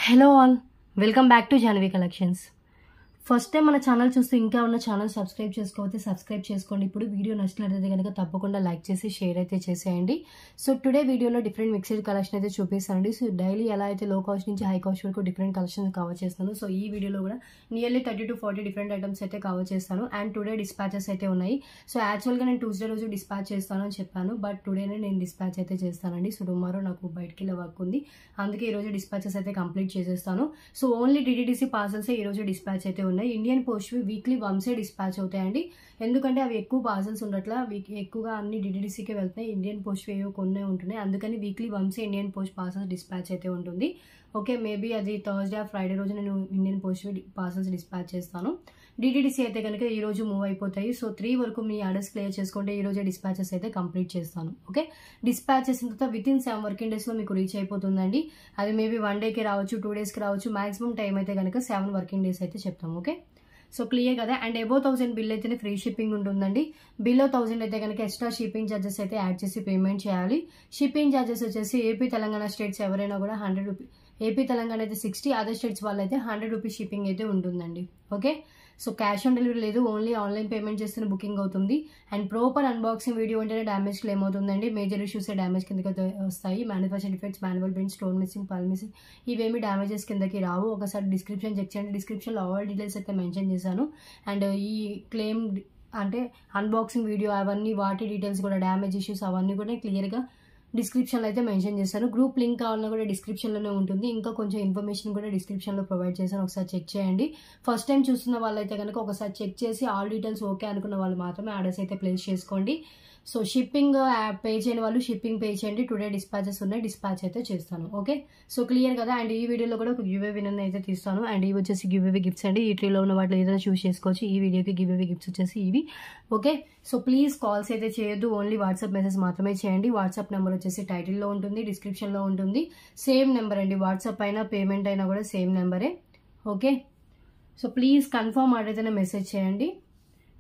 Hello all, welcome back to Janvi Collections. First time మన channel చూస్తూ ఇంకా ఉన్న ఛానల్ సబ్స్క్రైబ్ చేసుకోకపోతే సబ్స్క్రైబ్ చేసుకోండి. ఇప్పుడు వీడియో నచ్చినట్లయితే కనుక తప్పకుండా లైక్ చేసి షేర్ అయితే చేసేయండి. సో టుడే వీడియోలో డిఫరెంట్ మిక్స్డ్ కలెక్షన్ అయితే చూపిస్తానండి. సో డైలీ ఎలా అయితే లో కాస్ట్ నుంచి హై కాస్ట్ వరకు డిఫరెంట్ కలెక్షన్స్ కవర్ చేస్తాను. సో ఈ వీడియోలో కూడా నియర్లీ 30 to 40 డిఫరెంట్ ఐటమ్స్ అయితే కవర్ చేస్తాను. అండ్ టుడే డిస్పాచెస్ అయితే ఉన్నాయి. సో యాక్చువల్గా నేను ట్యూస్డే రోజు డిస్పాచ్ చేస్తాను అని చెప్పాను, బట్ టుడేనే నేను డిస్పాచ్ అయితే చేస్తానండి. సో టుమారో నాకు బయటికి వెళ్ళే వర్క్ ఉంది, అందుకే ఈరోజు డిస్పాచెస్ అయితే కంప్లీట్ చేసేస్తాను. సో ఓన్లీ డిటిడిసి పార్సల్సే ఈరోజు డిస్పాచ్ అయితే ఉన్నాయి. ఇండియన్ పోస్ట్ వీక్లీ వన్సే డిస్పాచ్ అవుతాయండి, ఎందుకంటే అవి ఎక్కువ పార్సల్స్ ఉండట్లా, ఎక్కువగా అన్ని డిటిడిసికే వెళ్తాయి. ఇండియన్ పోస్ట్ ఏవో కొన్ని ఉంటున్నాయి, అందుకని వీక్లీ వన్సే ఇండియన్ పోస్ట్ పార్సల్స్ డిస్పాచ్ అయితే ఉంటుంది. ఓకే, మేబీ అది థర్స్డే ఫ్రైడే రోజు నేను ఇండియన్ పోస్ట్ పార్సల్స్ డిస్పాచ్ చేస్తాను. డిటిడిసి అయితే కనుక ఈ రోజు మూవ్ అయిపోతాయి. సో 3 వరకు మీ ఆర్డర్స్ క్లియర్ చేసుకుంటే ఈ రోజే డిస్పాచెస్ అయితే కంప్లీట్ చేస్తాను. ఓకే, డిస్పాచ్ చేసిన తర్వాత వితిన్ 7 వర్కింగ్ డేస్లో మీకు రీచ్ అయిపోతుందండి. అది మేబీ 1 డేకి రావచ్చు, 2 డేస్కి రావచ్చు. మాక్సిమం టైం అయితే కనుక 7 వర్కింగ్ డేస్ అయితే చెప్తాం. ఓకే, సో క్లియర్ కదా. అండ్ అబౌవ్ 1000 బిల్ అయితేనే ఫ్రీ షిప్పింగ్ ఉంటుందండి. బిలో 1000 అయితే కనుక ఎక్స్ట్రా షిప్పింగ్ ఛార్జెస్ అయితే యాడ్ చేసి పేమెంట్ చేయాలి. షిప్పింగ్ ఛార్జెస్ వచ్చేసి ఏపీ తెలంగాణ స్టేట్స్ ఎవరైనా కూడా 100 రూపీస్, ఏపీ తెలంగాణ అయితే 60, అదర్ స్టేట్స్ వాళ్ళు అయితే 100 రూపీస్ షిప్పింగ్ అయితే ఉంటుందండి. Okay, so cash on delivery లేదు, ఓన్లీ ఆన్లైన్ పేమెంట్ చేస్తేనే బుకింగ్ అవుతుంది. అండ్ ప్రాపర్ అన్బాక్సింగ్ వీడియో ఉంటేనే డ్యామేజ్ క్లెయిమ్ అవుతుందండి. మేజర్ ఇష్యూస్ డ్యామేజ్ కిందకి వస్తాయి. Manufacture defects, manual print, stone missing, పల్ మిస్సింగ్ ఇవేమి డ్యామేజెస్ కిందకి రావు. ఒకసారి డిస్క్రిప్షన్ చెక్ చేయండి, డిస్క్రిప్షన్లో ఆల్ డీటెయిల్స్ అయితే మెన్షన్ చేశాను. అండ్ ఈ క్లెయిమ్ అంటే అన్బాక్సింగ్ వీడియో అవన్నీ వాటి డీటెయిల్స్ కూడా, డ్యామేజ్ ఇష్యూస్ అవన్నీ కూడా క్లియర్గా డిస్క్రిప్షన్లో అయితే మెన్షన్ చేశాను. గ్రూప్ లింక్ కావాలన్నా కూడా డిస్క్రిప్షన్లోనే ఉంటుంది. ఇంకా కొంచెం ఇన్ఫర్మేషన్ కూడా డిస్క్రిప్షన్లో ప్రొవైడ్ చేశాను, ఒకసారి చెక్ చేయండి. ఫస్ట్ టైం చూస్తున్న వాళ్ళైతే కనుక ఒకసారి చెక్ చేసి ఆల్ డీటెయిల్స్ ఓకే అనుకున్న వాళ్ళు మాత్రమే ఆర్డర్స్ అయితే ప్లేస్ చేసుకోండి. సో షిప్పింగ్ పే చేయని వాళ్ళు షిప్పింగ్ పే చేయండి. టుడే డిస్పాచెస్ ఉన్నాయి, డిస్పాచ్ అయితే చేస్తాను. ఓకే, సో క్లియర్ కదా. అండ్ ఈ వీడియోలో కూడా ఒక గివ్ అవే విన్నర్ అయితే తీస్తాను. అండ్ ఇవి వచ్చేసి గివ్ అవే గిఫ్ట్స్ అండి. ఈ ట్రీలో ఉన్న వాటిలో ఏదైనా చూస్ చేసుకోవచ్చు. ఈ వీడియోకి గివ్ అవే గిఫ్ట్స్ వచ్చేసి ఇవి. ఓకే, సో ప్లీజ్ కాల్స్ అయితే చేయొద్దు, ఓన్లీ వాట్సాప్ మెసేజ్ మాత్రమే చేయండి. వాట్సాప్ నెంబర్ వచ్చేసి టైటిల్లో ఉంటుంది, డిస్క్రిప్షన్లో ఉంటుంది. సేమ్ నెంబర్ అండి, వాట్సాప్ అయినా పేమెంట్ అయినా కూడా సేమ్ నెంబరే. Okay, so please confirm order message చేయండి,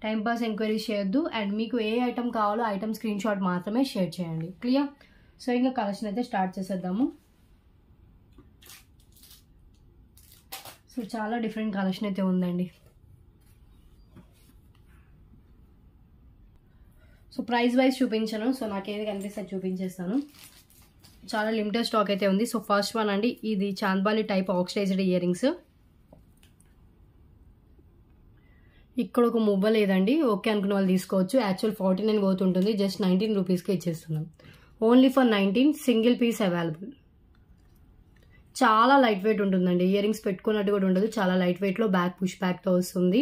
టైంపాస్ ఎంక్వైరీస్ చేయొద్దు. అండ్ మీకు ఏ ఐటమ్ కావాలో ఐటమ్ స్క్రీన్ షాట్ మాత్రమే షేర్ చేయండి. క్లియర్? సో ఇంకా కలెక్షన్ అయితే స్టార్ట్ చేసేద్దాము. సో చాలా డిఫరెంట్ కలెక్షన్ అయితే ఉందండి. సో ప్రైస్ వైజ్ చూపించాను, సో నాకు ఏది కనిపిస్తే చూపించేస్తాను. చాలా లిమిటెడ్ స్టాక్ అయితే ఉంది. సో ఫస్ట్ వన్ అండి, ఇది Chandbali type oxidised earrings. ఇక్కడ ఒక మువ్వ లేదండి, ఓకే అనుకున్న వాళ్ళు తీసుకోవచ్చు. యాక్చువల్ 49 పోతుంటుంది, జస్ట్ 19 రూపీస్కి ఇచ్చేస్తున్నాం. Only for 19, single piece available. చాలా లైట్ వెయిట్ ఉంటుందండి, ఇయర్ రింగ్స్ పెట్టుకున్నట్టు కూడా ఉండదు. చాలా లైట్ వెయిట్లో బ్యాక్ పుష్ బ్యాక్తో వస్తుంది.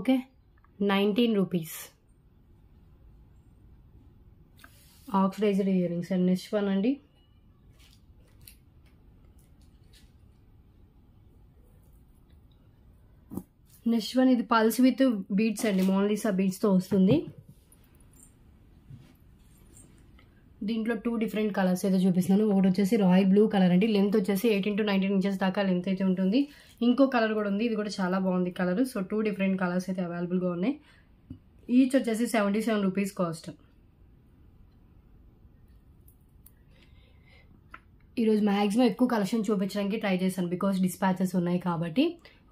Okay, 19 rupees oxidised earrings. And next one అండి, నెక్స్ట్ వన్ ఇది పల్స్ విత్ బీడ్స్ అండి, మోనాలిసా బీడ్స్తో వస్తుంది. దీంట్లో 2 డిఫరెంట్ కలర్స్ అయితే చూపిస్తున్నాను. ఒకటి వచ్చేసి రాయల్ బ్లూ కలర్ అండి, లెంత్ వచ్చేసి 18 to 19 ఇంచెస్ దాకా లెంత్ అయితే ఉంటుంది. ఇంకో కలర్ కూడా ఉంది, ఇది కూడా చాలా బాగుంది కలర్. సో 2 డిఫరెంట్ కలర్స్ అయితే అవైలబుల్గా ఉన్నాయి. ఈచ్ వచ్చేసి 77 రూపీస్ కాస్ట్. ఈరోజు మ్యాక్సిమం ఎక్కువ కలెక్షన్ చూపించడానికి ట్రై చేశాను, బికాస్ డిస్పాచెస్ ఉన్నాయి కాబట్టి.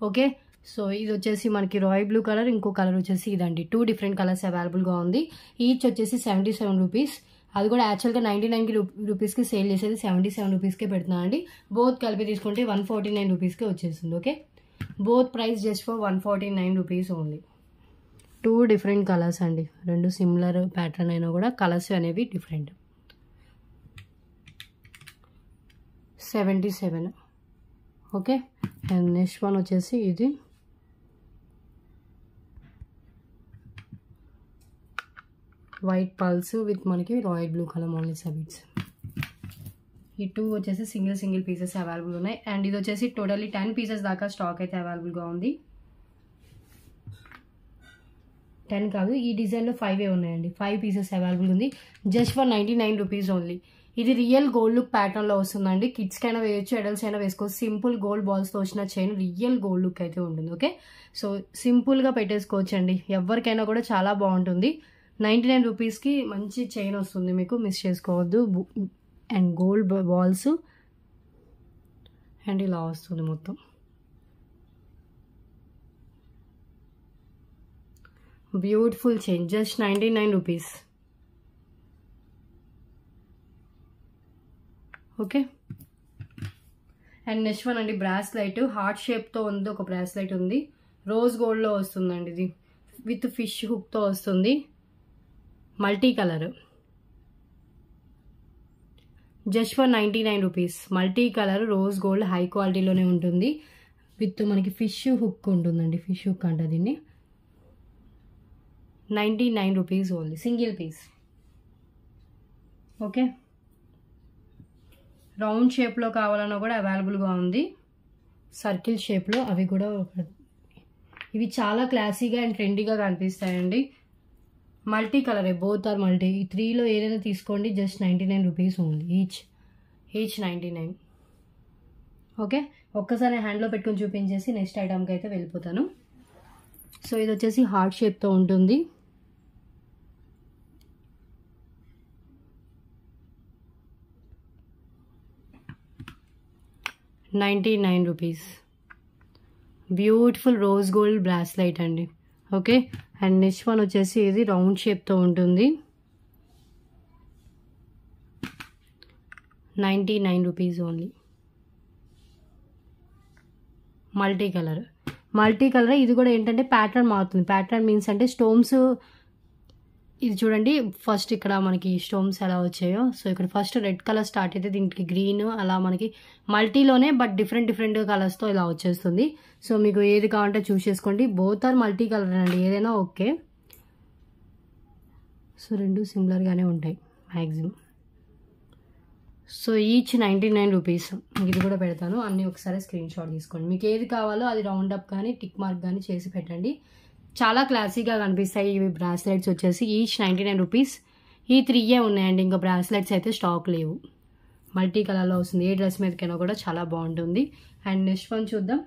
ఓకే, సో ఇది వచ్చేసి మనకి రాయల్ బ్లూ కలర్, ఇంకో కలర్ వచ్చేసి ఇదండి. 2 డిఫరెంట్ కలర్స్ అవైలబుల్గా ఉంది. ఈచ్ వచ్చేసి 77 రూపీస్. అది కూడా యాక్చువల్గా 99 రూపీస్కి సేల్ చేసేది 77 రూపీస్కే పెడుతున్నాను అండి. బోత్ కలిపి తీసుకుంటే 149 రూపీస్కే వచ్చేస్తుంది. Okay, both price just for 149 rupees only. 2 different colours అండి, 2 సిమిలర్ ప్యాటర్న్ అయినా కూడా కలర్స్ అనేవి different. 77. Okay, and next one వచ్చేసి ఇది వైట్ పల్స్ విత్ మనకి royal blue colour Mona Lisa beads. ఈ 2 వచ్చేసి సింగిల్ పీసెస్ అవైలబుల్ ఉన్నాయి. అండ్ ఇది వచ్చేసి టోటల్లీ 10 పీసెస్ దాకా స్టాక్ అయితే అవైలబుల్గా ఉంది. 10 కాదు, ఈ డిజైన్లో 5 ఉన్నాయండి. 5 పీసెస్ అవైలబుల్ ఉంది, జస్ట్ ఫర్ 99 రూపీస్ ఓన్లీ. ఇది రియల్ గోల్డ్ లుక్ ప్యాటర్న్ లో వస్తుందండి. కిడ్స్ కైనా వేయొచ్చు, అడల్ట్స్ అయినా వేసుకోవచ్చు. సింపుల్ గోల్డ్ బాల్స్ తో వచ్చిన చైన్ రియల్ గోల్డ్ లుక్ అయితే ఉంటుంది. ఓకే, సో సింపుల్ గా పెట్టేసుకోవచ్చు అండి, ఎవరికైనా కూడా చాలా బాగుంటుంది. 99 రూపీస్కి మంచి చైన్ వస్తుంది మీకు, మిస్ చేసుకోవద్దు. అండ్ గోల్డ్ బాల్స్ అండ్ ఇలా వస్తుంది మొత్తం. Beautiful chain, just 99 rupees. Okay, and next one అండి బ్రాస్లైట్. హార్ట్ షేప్తో ఉంది, ఒక బ్రాస్లైట్ ఉంది. రోజ్ గోల్డ్లో వస్తుందండి ఇది, విత్ ఫిష్ హుక్తో వస్తుంది. Multi colour, just for 99 rupees. Multi colour rose gold, high క్వాలిటీలోనే ఉంటుంది. విత్ మనకి ఫిష్ హుక్ ఉంటుందండి, ఫిష్ హుక్ అంట దీన్ని. 99 rupees only, single piece. Okay, round షేప్లో కావాలన్నా కూడా అవైలబుల్గా ఉంది. సర్కిల్ షేప్లో అవి కూడా, ఇవి చాలా క్లాసీగా అండ్ ట్రెండీగా కనిపిస్తాయండి. మల్టీ కలరే, బోత్ ఆర్ మల్టీ. ఈ 3లో ఏదైనా తీసుకోండి, just 99 rupees only. Each 99. Okay, ఒక్కసారి హ్యాండ్లో పెట్టుకుని చూపించేసి నెక్స్ట్ ఐటమ్కి అయితే వెళ్ళిపోతాను. సో ఇది వచ్చేసి హార్ట్ షేప్తో ఉంటుంది. ₹99. బ్యూటిఫుల్ రోజ్ గోల్డ్ బ్రాస్లైట్ అండి. ఓకే, అండ్ నెక్స్ట్ వన్ వచ్చేసి ఇది రౌండ్ షేప్తో ఉంటుంది. 99 రూపీస్ ఓన్లీ. మల్టీ కలర్, ఇది కూడా ఏంటంటే ప్యాటర్న్ మారుతుంది. ప్యాటర్న్ మీన్స్ అంటే స్టోన్స్, ఇది చూడండి ఫస్ట్ ఇక్కడ మనకి స్టోన్స్ ఎలా వచ్చాయో. సో ఇక్కడ ఫస్ట్ రెడ్ కలర్ స్టార్ట్ అయితే దీనికి గ్రీన్, అలా మనకి మల్టీలోనే బట్ డిఫరెంట్ కలర్స్తో ఇలా వచ్చేస్తుంది. సో మీకు ఏది కావాలంటే చూస్ చేసుకోండి. బోత్ ఆర్ మల్టీ కలర్ అండి, ఏదైనా ఓకే. సో రెండు సిమిలర్గానే ఉంటాయి మ్యాక్సిమం. So each 99 rupees. ఇది కూడా పెడతాను, అన్నీ ఒకసారి స్క్రీన్ షాట్ తీసుకోండి. మీకు ఏది కావాలో అది రౌండ్ అప్ కానీ టిక్ మార్క్ కానీ చేసి పెట్టండి. చాలా క్లాసీగా కనిపిస్తాయి ఇవి బ్రాస్లెట్స్ వచ్చేసి. Each 99 rupees. ఈ 3 ఉన్నాయండి, ఇంకా బ్రాస్లెట్స్ అయితే స్టాక్ లేవు. మల్టీ కలర్లో వస్తుంది, ఏ డ్రెస్ మీదకైనా కూడా చాలా బాగుంటుంది. అండ్ నెక్స్ట్ వన్ చూద్దాం.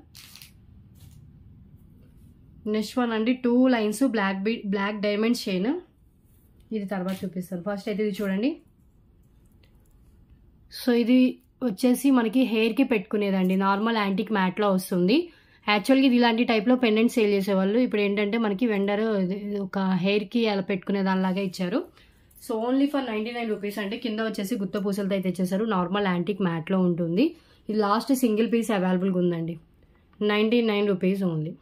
నెక్స్ట్ వన్ అండి 2 లైన్స్ బ్లాక్ డైమండ్ చైన్. ఇది తర్వాత చూపిస్తాను, ఫస్ట్ అయితే ఇది చూడండి. సో ఇది వచ్చేసి మనకి హెయిర్కి పెట్టుకునేదండి, నార్మల్ యాంటిక్ మ్యాట్లో వస్తుంది. యాక్చువల్గా ఇది ఇలాంటి టైప్లో పెండెంట్ సేల్ చేసేవాళ్ళు. ఇప్పుడు ఏంటంటే మనకి వెండర్ ఒక హెయిర్కి అలా పెట్టుకునే దానిలాగా ఇచ్చారు. సో ఓన్లీ ఫర్ 99 రూపీస్ అంటే కింద వచ్చేసి గుత్త పూసలతో అయితే ఇచ్చేసారు. నార్మల్ యాంటిక్ మ్యాట్లో ఉంటుంది. ఇది లాస్ట్ సింగిల్ పీస్ అవైలబుల్గా ఉందండి. 99 rupees only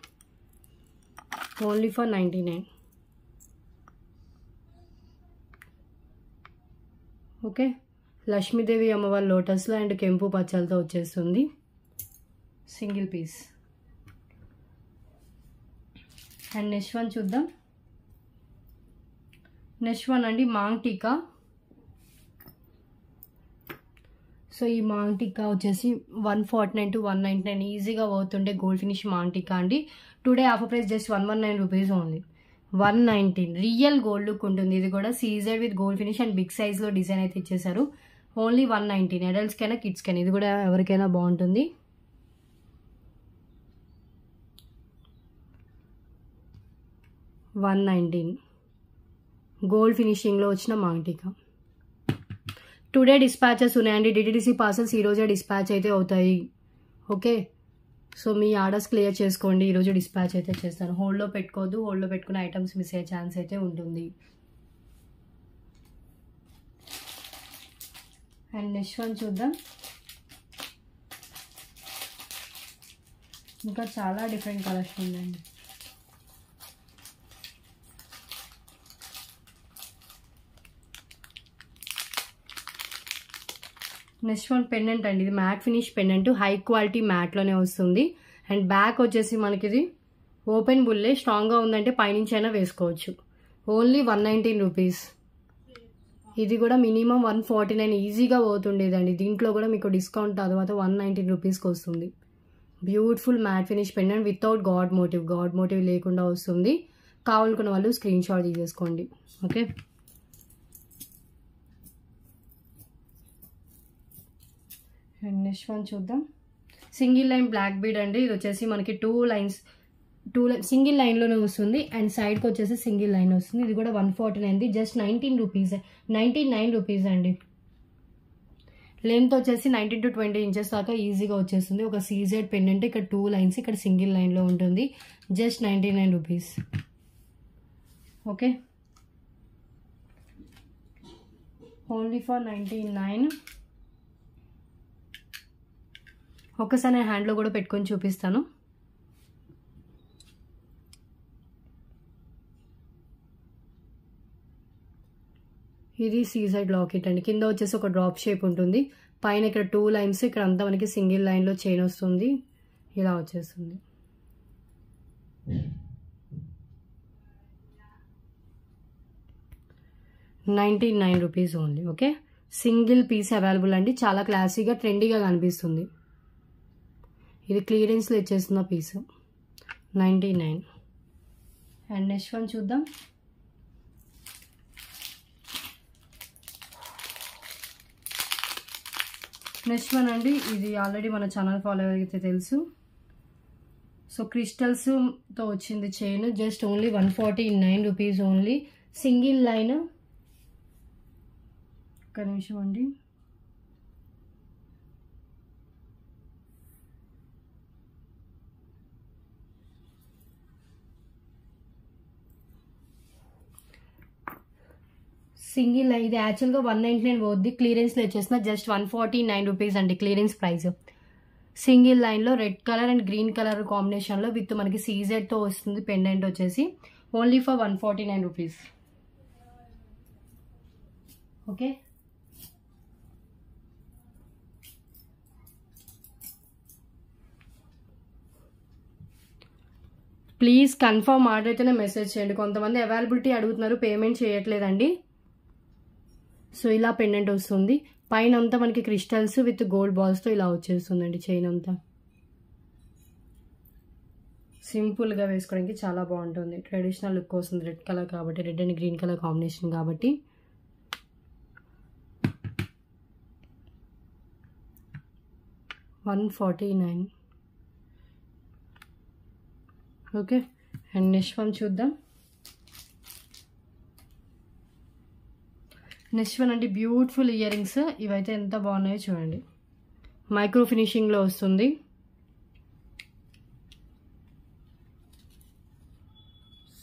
for 99. Okay, Lakshmidevi అమ్మవారి లోటస్లో అండ్ కెంపు పచ్చలతో వచ్చేస్తుంది, single piece. And next one చూద్దాం. నెక్స్ట్ వన్ అండి మాంగ్ టీకా. సో ఈ మాంగ్ టీకా వచ్చేసి 149 to 199 ఈజీగా అవుతుండే గోల్డ్ ఫినిష్ మాంగ్ టీకా అండి. Today offer price just 119 rupees only. 119 real gold look ఉంటుంది. ఇది కూడా CZ with gold finish and big సైజ్లో డిజైన్ అయితే ఇచ్చేసారు. ఓన్లీ 119, అడల్ట్స్కైనా కిడ్స్కైనా, ఇది కూడా ఎవరికైనా బాగుంటుంది. $119 గోల్డ్ ఫినిషింగ్లో వచ్చిన మాంగ్ టీకా. టుడే డిస్పాచెస్ ఉన్నాయండి. డిటిడిసి పార్సల్స్ ఈరోజే డిస్పాచ్ అయితే అవుతాయి. ఓకే, సో మీ ఆర్డర్స్ క్లియర్ చేసుకోండి, ఈరోజు డిస్పాచ్ అయితే చేస్తాను. హోల్డ్లో పెట్టుకోవద్దు, హోల్డ్లో పెట్టుకున్న ఐటమ్స్ మిస్ అయ్యే ఛాన్స్ అయితే ఉంటుంది. అండ్ నెక్స్ట్ వన్ చూద్దాం. ఇంకా చాలా డిఫరెంట్ కలర్స్ ఉందండి. నెక్స్ట్ వన్ పెండెంట్ అండి. ఇది matte finish pendant, high quality మ్యాట్లోనే వస్తుంది. అండ్ బ్యాక్ వచ్చేసి మనకి ఇది ఓపెన్ బుల్లే, స్ట్రాంగ్గా ఉందంటే పైనుంచి అయినా వేసుకోవచ్చు. Only 119 rupees. ఇది కూడా మినిమం 149 ఈజీగా పోతుండేదండి. దీంట్లో కూడా మీకు డిస్కౌంట్ తర్వాత 119 రూపీస్కి వస్తుంది. Beautiful matte finish pendant without god motif లేకుండా వస్తుంది. కావాలనుకున్న వాళ్ళు స్క్రీన్ షాట్ తీసేసుకోండి. ఓకే, అండ్ నెక్స్ట్ వన్ చూద్దాం. సింగిల్ లైన్ బ్లాక్ బీడ్ అండి. ఇది వచ్చేసి మనకి టూ లైన్స్ సింగిల్ లైన్లోనే వస్తుంది అండ్ సైడ్కి వచ్చేసి సింగిల్ లైన్ వస్తుంది. ఇది కూడా 149, జస్ట్ 19 రూపీస్, 99 రూపీస్ అండి. లెంత్ వచ్చేసి 19 to 20 ఇంచెస్ దాకా ఈజీగా వచ్చేస్తుంది. ఒక సీజెడ్ పెండెంట్, ఇక్కడ 2 లైన్స్, ఇక్కడ సింగిల్ లైన్లో ఉంటుంది. Just 99 rupees. Okay, only for 99. ఒక్కసారి నేను హ్యాండ్లో కూడా పెట్టుకొని చూపిస్తాను. ఇది సీజెడ్ లాకెట్ అండి. కింద వచ్చేసి ఒక డ్రాప్ షేప్ ఉంటుంది, పైన ఇక్కడ 2 లైన్స్, ఇక్కడ అంతా మనకి సింగిల్ లైన్లో చైన్ వస్తుంది. ఇలా వచ్చేస్తుంది. ₹99 only. Okay, single piece available అండి. చాలా క్లాసీగా ట్రెండీగా కనిపిస్తుంది. ఇది క్లియరెన్స్లో ఇచ్చేస్తున్న పీస్ 99. అండ్ నెక్స్ట్ వన్ చూద్దాం. నెక్స్ట్ వన్ అండి. ఇది ఆల్రెడీ మన ఛానల్ ఫాలో అయితే తెలుసు. సో క్రిస్టల్స్తో వచ్చింది chain. Just only 149 rupees only. Single line. ఒక్క నిమిషం అండి. సింగిల్ ఇది యాక్చువల్గా 199 పోద్ది, క్లియరెన్స్లో వచ్చేసిన జస్ట్ 149 రూపీస్ అండి క్లియరెన్స్ ప్రైస్. సింగిల్ లైన్లో red colour and green colour కాంబినేషన్లో విత్ మనకి సీజెడ్తో వస్తుంది. పెండెంట్ వచ్చేసి only for 149 rupees. Okay, please confirm order అయితేనే మెసేజ్ చేయండి. కొంతమంది అవైలబిలిటీ అడుగుతున్నారు, పేమెంట్ చేయట్లేదండి. సో ఇలా పెండెంట్ వస్తుంది. పైన అంతా మనకి క్రిస్టల్స్ విత్ గోల్డ్ బాల్స్తో ఇలా వచ్చేస్తుందండి చైన్ అంతా. సింపుల్గా వేసుకోవడానికి చాలా బాగుంటుంది. ట్రెడిషనల్ లుక్ వస్తుంది. రెడ్ కలర్ కాబట్టి, red and green colour combination కాబట్టి. $149. ఓకే, అండ్ నెక్స్ట్ వన్ చూద్దాం. నెక్స్ట్ వన్ అంటే బ్యూటిఫుల్ ఇయర్ రింగ్స్. ఇవైతే ఎంత బాగున్నాయో చూడండి. మైక్రో ఫినిషింగ్లో వస్తుంది.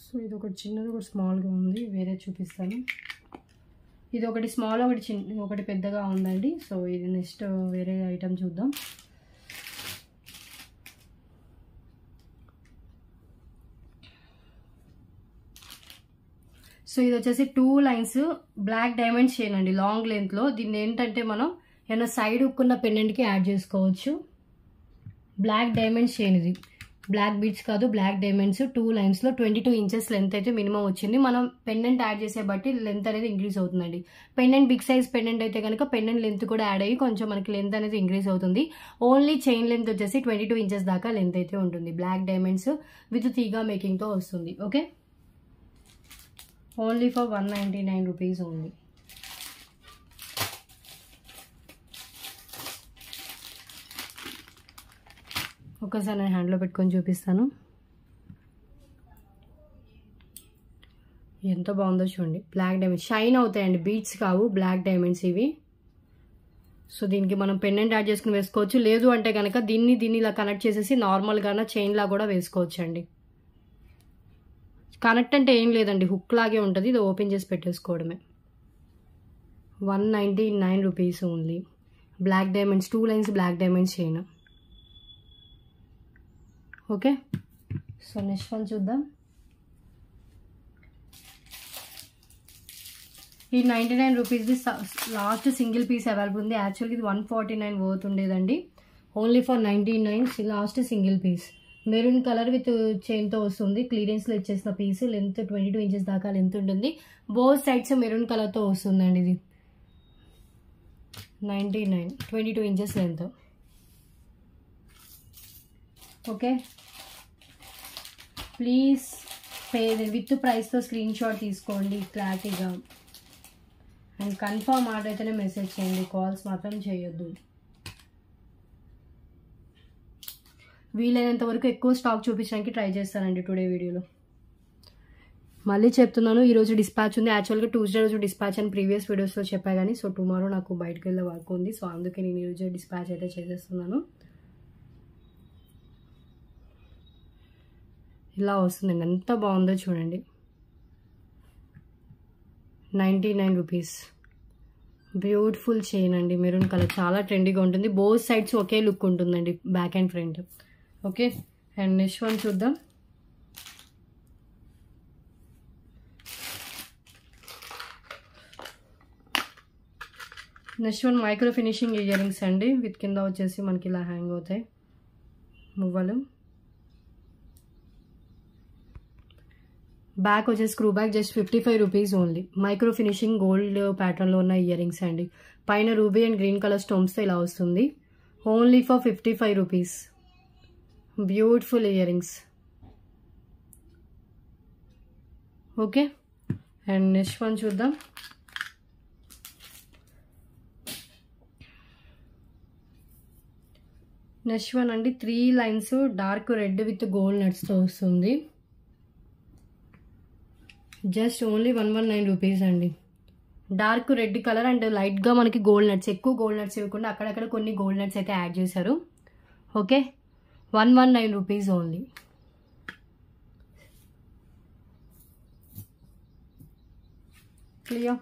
సో ఇది ఒకటి చిన్నది, ఒకటి స్మాల్గా ఉంది. వేరే చూపిస్తాను. ఇది ఒకటి స్మాల్, ఒకటి పెద్దగా ఉందండి. సో ఇది నెక్స్ట్ వేరే ఐటమ్ చూద్దాం. సో ఇది వచ్చేసి 2 లైన్స్ బ్లాక్ డైమండ్ చైన్ అండి, లాంగ్ లెంత్లో. దీన్ని ఏంటంటే మనం ఏమైనా సైడ్ ఉక్కున్న పెండెంట్కి యాడ్ చేసుకోవచ్చు. Black diamond chain. ఇది బ్లాక్ బీడ్స్ కాదు, బ్లాక్ డైమండ్స్. 2 లైన్స్లో 22 ఇంచెస్ లెంత్ అయితే మినిమం వచ్చింది. మనం పెండెంట్ యాడ్ చేసే బట్టి లెంత్ అనేది ఇంక్రీజ్ అవుతుందండి. పెండెంట్ బిగ్ సైజ్ పెండెంట్ అయితే కనుక పెండెంట్ లెంత్ కూడా యాడ్ అయ్యి కొంచెం మనకి లెంత్ అనేది ఇంక్రీజ్ అవుతుంది. ఓన్లీ చైన్ లెంత్ వచ్చేసి 22 ఇంచెస్ దాకా లెంత్ అయితే ఉంటుంది. బ్లాక్ డైమండ్స్ విత్ తీగా మేకింగ్తో వస్తుంది. Okay, only for 199 rupees only. ఒకసారి నేను హ్యాండ్లో పెట్టుకొని చూపిస్తాను. ఎంత బాగుందో చూడండి. బ్లాక్ డైమండ్స్ షైన్ అవుతాయండి, బీడ్స్ కావు, బ్లాక్ డైమండ్స్ ఇవి. సో దీనికి మనం పెండెంట్ యాడ్ చేసుకుని వేసుకోవచ్చు. లేదు అంటే కనుక దీన్ని ఇలా కనెక్ట్ చేసేసి నార్మల్గా చైన్ లా కూడా వేసుకోవచ్చు అండి. కనెక్ట్ అంటే ఏం లేదండి, హుక్ లాగే ఉంటుంది. ఇది ఓపెన్ చేసి పెట్టేసుకోవడమే. 199 rupees only. Black diamonds 2 lines black diamonds chain. Okay, so next one చూద్దాం. ఈ 99 రూపీస్ది లాస్ట్ సింగిల్ పీస్ అవైలబుల్ ఉంది. యాక్చువల్గా ఇది 149 వర్త్ ఉండేదండి. Only for 99 last single piece. Maroon colour with చైన్తో వస్తుంది. క్లియరెన్స్లో ఇచ్చేసిన పీస్. లెంత్ 22 ఇంచెస్ దాకా లెంత్ ఉంటుంది. బోత్ సైడ్స్ మెరూన్ కలర్తో వస్తుందండి. ఇది 99, 22 inches length. Okay, please pay with ప్రైస్తో స్క్రీన్ షాట్ తీసుకోండి క్లారిటీగా. అండ్ కన్ఫర్మ్ ఆర్డర్ అయితేనే మెసేజ్ చేయండి, కాల్స్ మాత్రం చేయొద్దు. వీలైనంత వరకు ఎక్కువ స్టాక్ చూపించడానికి ట్రై చేస్తానండి టుడే వీడియోలో. మళ్ళీ చెప్తున్నాను, ఈరోజు డిస్పాచ్ ఉంది. యాక్చువల్గా ట్యూస్డే రోజు డిస్పాచ్ అని ప్రీవియస్ వీడియోస్లో చెప్పా కానీ సో టుమారో నాకు బయటకు వెళ్ళే వర్క్ ఉంది. సో అందుకే నేను ఈరోజు డిస్పాచ్ అయితే చేసేస్తున్నాను. ఇలా వస్తుందండి, ఎంత బాగుందో చూడండి. 99 రూపీస్. బ్యూటిఫుల్ చైన్ అండి, మెరూన్ కలర్, చాలా ట్రెండీగా ఉంటుంది. బోత్ సైడ్స్ ఒకే లుక్ ఉంటుందండి, back and front. Okay, and next one చూద్దాం. Next one micro finishing ear rings అండి. విత్ కింద వచ్చేసి మనకి ఇలా హ్యాంగ్ అవుతాయి మువ్వలు. బ్యాక్ వచ్చేసి screw back, just 55 rupees only. Micro finishing gold ప్యాటర్న్లో ఉన్న ఇయర్ రింగ్స్ అండి. పైన రూబీ అండ్ గ్రీన్ కలర్ స్టోన్స్తో ఇలా వస్తుంది. Only for 55 rupees. Beautiful ear rings. Okay, and next one చూద్దాం. నెక్స్ట్ వన్ అండి, 3 lines dark red with gold నట్స్తో వస్తుంది. జస్ట్ ఓన్లీ 119 రూపీస్ అండి. డార్క్ రెడ్ కలర్ అండ్ లైట్గా మనకి గోల్డ్ నట్స్, ఎక్కువ గోల్డ్ నట్స్ ఇవ్వకుండా అక్కడక్కడ కొన్ని గోల్డ్ నట్స్ అయితే యాడ్ చేశారు. Okay, 119 rupees only. Clear.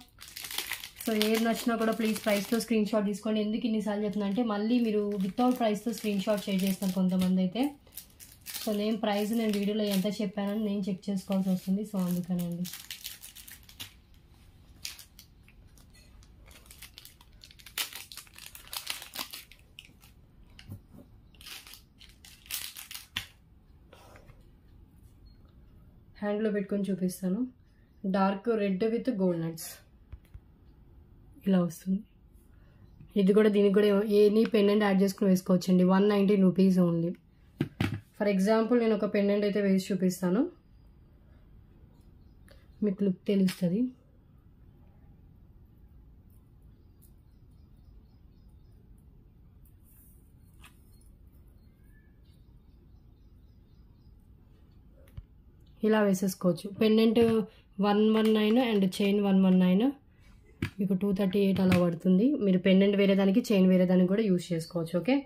So ఏది నచ్చినా కూడా ప్లీజ్ ప్రైస్తో స్క్రీన్ షాట్ తీసుకోండి. ఎందుకు ఇన్నిసార్లు చెప్తున్నా అంటే మళ్ళీ మీరు వితౌట్ ప్రైస్తో స్క్రీన్ షాట్ షేర్ చేస్తారు కొంతమంది అయితే. సో నేను ప్రైస్ నేను వీడియోలో ఎంత చెప్పానని నేను చెక్ చేసుకోవాల్సి వస్తుంది. సో అందుకనండి. హ్యాండ్లో పెట్టుకొని చూపిస్తాను. Dark red with gold nuts ఇలా వస్తుంది. ఇది కూడా దీనికి కూడా ఎనీ పెండెంట్ యాడ్ చేసుకుని వేసుకోవచ్చండి. 119 రూపీస్ ఓన్లీ. ఫర్ ఎగ్జాంపుల్ నేను ఒక పెండెంట్ అయితే వేసి చూపిస్తాను, మీకు లుక్ తెలుస్తుంది. ఇలా వేసేసుకోవచ్చు. పెండెంట్ 119 అండ్ చైన్ 119, మీకు 238 అలా పడుతుంది. మీరు పెండెంట్ వేరే దానికి చైన్ వేరే దానికి కూడా యూజ్ చేసుకోవచ్చు. ఓకే,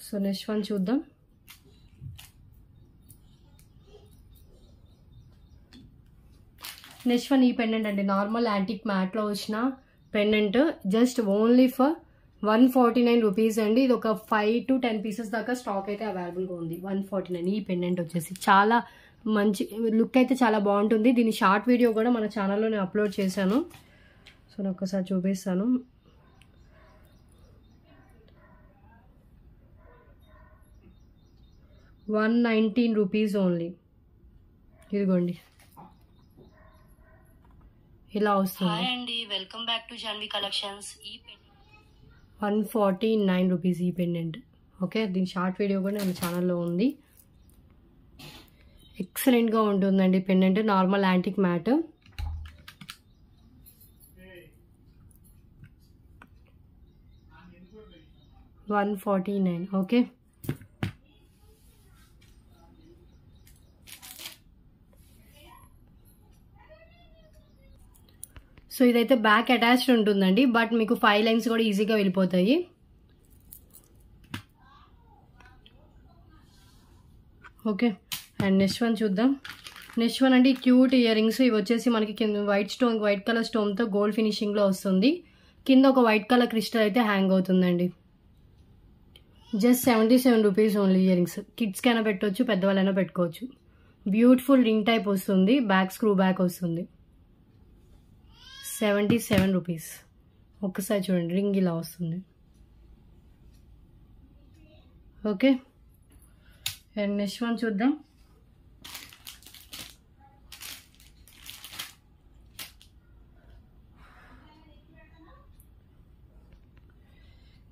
సో నెక్స్ట్ వన్ చూద్దాం. నెక్స్ట్ వన్ ఈ పెండెంట్ అండి, నార్మల్ యాంటిక్ మ్యాట్లో వచ్చిన pendant. Just only for 149 rupees అండి. ఇది ఒక 5 to 10 పీసెస్ దాకా స్టాక్ అయితే అవైలబుల్గా ఉంది. 149 ఈ పెండెంట్ వచ్చేసి చాలా మంచి లుక్ అయితే చాలా బాగుంటుంది. దీని షార్ట్ వీడియో కూడా మన ఛానల్లో నేను అప్లోడ్ చేశాను. సో నేను ఒకసారి చూపిస్తాను. $119 రూపీస్ ఓన్లీ. ఇదిగోండి ఇలా వస్తుంది. హాయ్ అండి, welcome back to Janvi collections. ఈ పెండెంట్ 149 రూపీస్ ఈ పెండెంట్. ఓకే, దీని షార్ట్ వీడియో కూడా మన ఛానల్లో ఉంది. ఎక్సలెంట్గా ఉంటుందండి pendant. Normal antique matte. $149. Okay, so ఇదైతే బ్యాక్ అటాచ్డ్ ఉంటుందండి, బట్ మీకు 5 లైన్స్ కూడా ఈజీగా వెళ్ళిపోతాయి. ఓకే, అండ్ నెక్స్ట్ వన్ చూద్దాం. నెక్స్ట్ వన్ అండి, క్యూట్ ఇయర్ రింగ్స్. ఇవి వచ్చేసి మనకి కింద వైట్ కలర్ స్టోన్తో గోల్డ్ ఫినిషింగ్లో వస్తుంది. కింద ఒక వైట్ కలర్ క్రిస్టల్ అయితే హ్యాంగ్ అవుతుందండి. Just 77 rupees only ear rings. కిడ్స్కైనా పెట్టవచ్చు, పెద్దవాళ్ళైనా పెట్టుకోవచ్చు. బ్యూటిఫుల్ రింగ్ టైప్ వస్తుంది, బ్యాక్ స్క్రూ బ్యాక్ వస్తుంది. 77 రూపీస్. ఒక్కసారి చూడండి, రింగ్ ఇలా వస్తుంది. ఓకే, అండ్ నెక్స్ట్ వన్ చూద్దాం.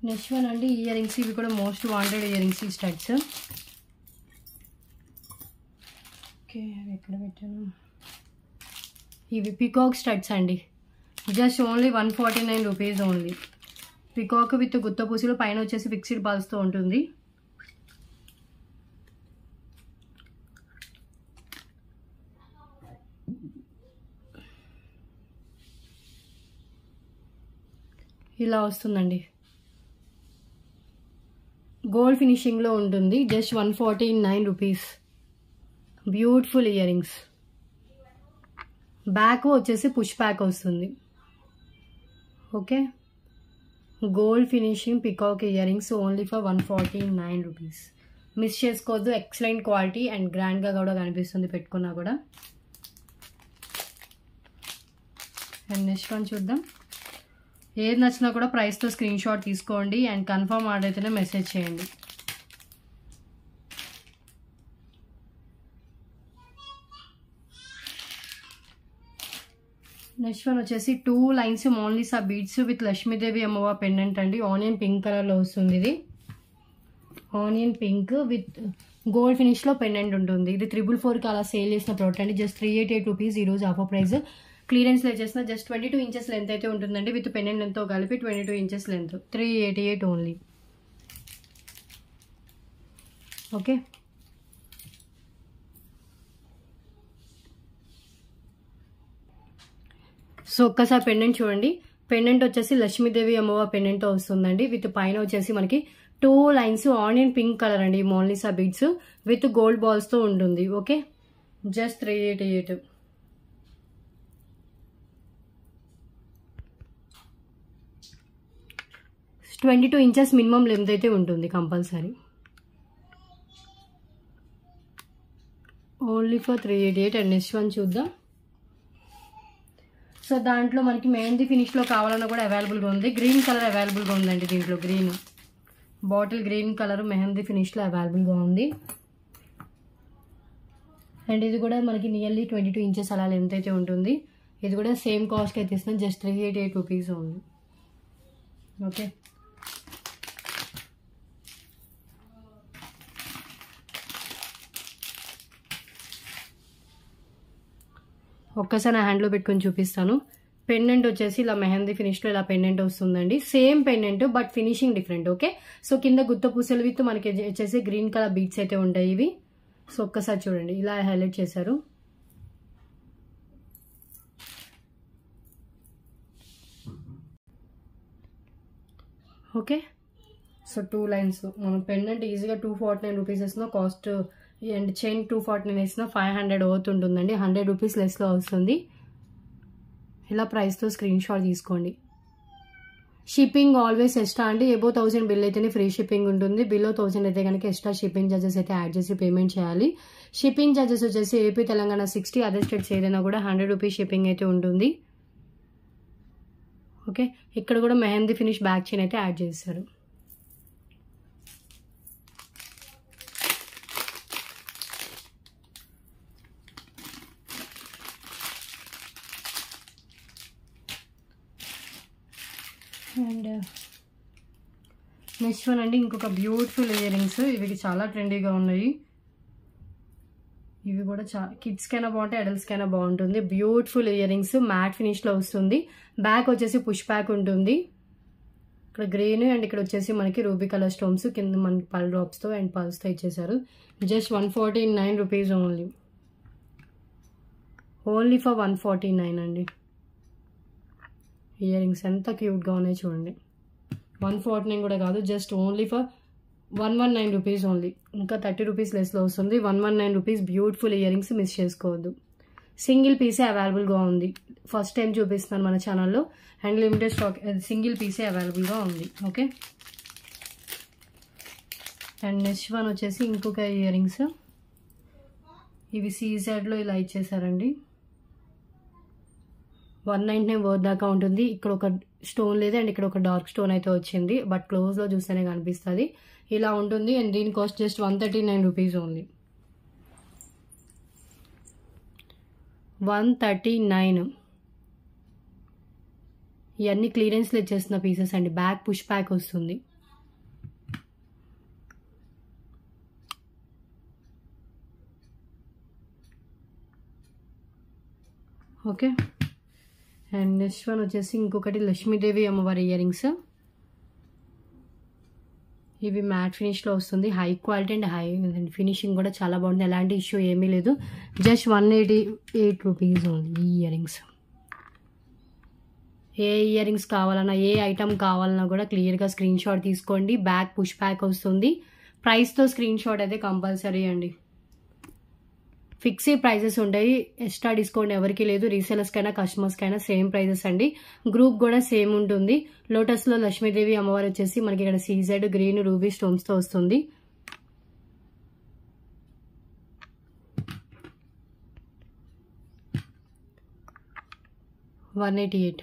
నెక్స్ట్ వన్ అండి ఇయర్ రింగ్స్. ఇవి కూడా మోస్ట్ వాంటెడ్ ఇయర్ రింగ్స్ ఈ స్టడ్స్. ఓకే, అవి ఎక్కడ పెట్టాను. ఇవి పికాక్ స్టడ్స్ అండి. Just only 149 rupees only. Peacock with గుత్త పూసలు, పైన వచ్చేసి ఫిక్స్డ్ బాల్స్తో ఉంటుంది. ఇలా వస్తుందండి. గోల్డ్ ఫినిషింగ్లో ఉంటుంది. Just 149 rupees. Beautiful ear rings. Back వచ్చేసి పుష్ బ్యాక్ వస్తుంది. Okay, gold finishing peacock ear rings only for 149 rupees. Miss చేసుకోవద్దు. ఎక్సలెంట్ క్వాలిటీ అండ్ గ్రాండ్గా కూడా కనిపిస్తుంది పెట్టుకున్నా కూడా. అండ్ నెక్స్ట్ వన్ చూద్దాం. ఏది నచ్చినా కూడా ప్రైస్తో స్క్రీన్ షాట్ తీసుకోండి అండ్ కన్ఫర్మ్ ఆర్డర్ అయితేనే మెసేజ్ చేయండి. నెక్స్ట్ వన్ వచ్చేసి 2 lines Mona Lisa beads with Lakshmidevi అమ్మవారి పెండెంట్ అండి. ఆనియన్ పింక్ కలర్లో వస్తుంది. ఇది ఆనియన్ పింక్ విత్ గోల్డ్ ఫినిష్లో పెండెంట్ ఉంటుంది. ఇది 444కి అలా సేల్ చేసిన ప్రోడక్ట్ అండి. జస్ట్ 388 రూపీస్ ఈరోజు ఆఫర్ ప్రైస్. క్లియరెన్స్లో చేసిన జస్ట్ 22 ఇంచెస్ లెంత్ అయితే ఉంటుందండి. విత్ పెండెంట్ లెంత్తో కలిపి 22 inches length. 388 only. Okay, so ఒక్కసారి పెండెంట్ చూడండి. పెండెంట్ వచ్చేసి లక్ష్మీదేవి అమ్మవారి పెండెంట్తో వస్తుందండి. విత్ పైన వచ్చేసి మనకి 2 లైన్స్ ఆనియన్ పింక్ కలర్ అండి. మోనాలిసా బీడ్స్ విత్ గోల్డ్ బాల్స్తో ఉంటుంది. Okay, just 388. 22 inches minimum length అయితే ఉంటుంది compulsory. Only for 388. And next one చూద్దాం. సో దాంట్లో మనకి మెహందీ ఫినిష్లో కావాలన్నా కూడా అవైలబుల్గా ఉంది. గ్రీన్ కలర్ అవైలబుల్గా ఉందండి. దీంట్లో green bottle green colour mehndi ఫినిష్లో అవైలబుల్గా ఉంది. అండ్ ఇది కూడా మనకి నియర్లీ 22 ఇంచెస్ అలా లెంత్ అయితే ఉంటుంది. ఇది కూడా సేమ్ కాస్ట్కి అయితే ఇస్తున్నాం. జస్ట్ 388 రూపీస్ ఉంది. ఓకే, ఒక్కసారి నా హ్యాండ్లో పెట్టుకొని చూపిస్తాను. పెండెంట్ వచ్చేసి ఇలా మెహందీ ఫినిష్లో ఇలా పెండెంట్ వస్తుందండి. Same pendant but finishing different. Okay, so కింద గుత్త పూసలు విత్ మనకి వచ్చేసి గ్రీన్ కలర్ బీడ్స్ అయితే ఉంటాయి ఇవి. సో ఒక్కసారి చూడండి, ఇలా హైలైట్ చేశారు. Okay, so 2 lines. మనం పెండెంట్ ఈజీగా 249 రూపీస్ వేసిన కాస్ట్ అండ్ చైన్ 249 వేసిన 500 అవుతుంటుందండి. 100 రూపీస్ లెస్లో వస్తుంది. ఇలా ప్రైస్తో స్క్రీన్ షాట్ తీసుకోండి. షిప్పింగ్ ఆల్వేస్ ఎక్స్ట్రా అండి. ఎబో 1000 బిల్ అయితేనే ఫ్రీ షిప్పింగ్ ఉంటుంది. బిలో 1000 అయితే కనుక ఎక్స్ట్రా షిప్పింగ్ ఛార్జెస్ అయితే యాడ్ చేసి పేమెంట్ చేయాలి. షిప్పింగ్ ఛార్జెస్ వచ్చేసి ఏపీ, తెలంగాణ 60, అదర్ స్టేట్స్ ఏదైనా కూడా 100 రూపీస్ షిప్పింగ్ అయితే ఉంటుంది. ఓకే, ఇక్కడ కూడా మెహందీ ఫినిష్ బ్యాక్ చైన్ అయితే యాడ్ చేస్తారు. అండ్ నెక్స్ట్ వన్ అండి, ఇంకొక బ్యూటిఫుల్ ఇయర్ రింగ్స్. ఇవి చాలా ట్రెండీగా ఉన్నాయి. ఇవి కూడా కిడ్స్కైనా బాగుంటాయి, అడల్ట్స్కైనా బాగుంటుంది. బ్యూటిఫుల్ ఇయర్ రింగ్స్ మ్యాట్ ఫినిష్లో వస్తుంది. బ్యాక్ వచ్చేసి పుష్ బ్యాక్ ఉంటుంది. ఇక్కడ గ్రీన్ అండ్ ఇక్కడ వచ్చేసి మనకి రూబీ కలర్ స్టోన్స్, కింద మనకి పల్ డ్రాప్స్తో అండ్ పల్స్తో ఇచ్చేసారు. Just 149 rupees only. Only for 149 అండి. ఇయర్ రింగ్స్ ఎంత క్యూట్గా ఉన్నాయి చూడండి. 149 కూడా కాదు, just only for 119 rupees only. ఇంకా 30 రూపీస్ లెస్లో వస్తుంది. 119 rupees. Beautiful ear rings, miss చేసుకోవద్దు. సింగిల్ పీసే అవైలబుల్గా ఉంది. ఫస్ట్ టైం చూపిస్తున్నాను మన ఛానల్లో. అండ్ లిమిటెడ్ స్టాక్, సింగిల్ పీసే అవైలబుల్గా ఉంది. ఓకే, అండ్ నెక్స్ట్ వన్ వచ్చేసి ఇంకొక ఇయర్ రింగ్స్. ఇవి సీజెడ్లో ఇలా ఇచ్చేసారండి. 199 వర్త్ దాకా ఉంటుంది. ఇక్కడ ఒక స్టోన్ లేదు అండ్ ఇక్కడ ఒక డార్క్ స్టోన్ అయితే వచ్చింది. బట్ క్లోజ్లో చూస్తేనే కనిపిస్తుంది. ఇలా ఉంటుంది. అండ్ దీని కాస్ట్ జస్ట్ 139 రూపీస్ ఓన్లీ. 139. ఇవన్నీ క్లియరెన్స్లో ఇచ్చేస్తున్న పీసెస్ అండి. బ్యాక్ పుష్ బ్యాక్ వస్తుంది. ఓకే, అండ్ నెక్స్ట్ వన్ వచ్చేసి ఇంకొకటి లక్ష్మీదేవి అమ్మవారి ఇయర్ రింగ్స్. ఇవి మ్యాట్ ఫినిష్లో వస్తుంది. High quality and high finishing కూడా చాలా బాగుంది. ఎలాంటి ఇష్యూ ఏమీ లేదు. జస్ట్ 188 రూపీస్ ఓన్లీ ఈ ఇయర్ రింగ్స్. ఏ ఇయర్ రింగ్స్ కావాలన్నా, ఏ ఐటమ్ కావాలన్నా కూడా క్లియర్గా స్క్రీన్ షాట్ తీసుకోండి. బ్యాక్ పుష్ బ్యాక్ వస్తుంది. ప్రైస్తో స్క్రీన్ షాట్ అయితే కంపల్సరీ అండి. ఫిక్స్డ్ ప్రైజెస్ ఉంటాయి. ఎక్స్ట్రా డిస్కౌంట్ ఎవరికి లేదు. రీసేలర్స్కైనా కస్టమర్స్కైనా సేమ్ ప్రైజెస్ అండి. గ్రూప్ కూడా సేమ్ ఉంటుంది. లోటస్లో లక్ష్మీదేవి అమ్మవారు వచ్చేసి మనకి ఇక్కడ సీజెడ్ గ్రీన్ రూబీ స్టోన్స్తో వస్తుంది. $188.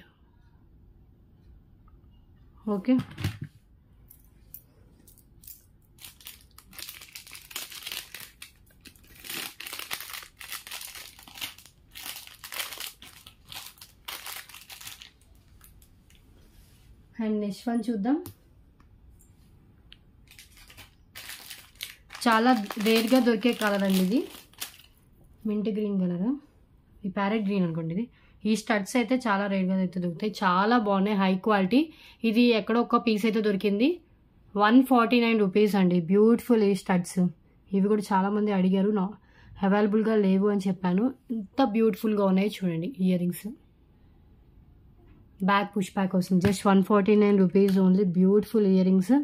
ఓకే, అండ్ నెక్స్ట్ వన్ చూద్దాం. చాలా రేర్గా దొరికే కలర్ అండి ఇది. మింట్ గ్రీన్ కలర్, ఈ ప్యారెట్ గ్రీన్ అనుకోండి. ఇది ఈ స్టడ్స్ అయితే చాలా రేర్గా అయితే దొరుకుతాయి. చాలా బాగున్నాయి, హై క్వాలిటీ. ఇది ఎక్కడో ఒక పీస్ అయితే దొరికింది. 149 రూపీస్ అండి. బ్యూటిఫుల్ ఈ స్టడ్స్. ఇవి కూడా చాలామంది అడిగారు, అవైలబుల్గా లేవు అని చెప్పాను. ఇంత బ్యూటిఫుల్గా ఉన్నాయి చూడండి ear rings. Back push back వస్తుంది. Just 149 rupees only. Beautiful ear rings.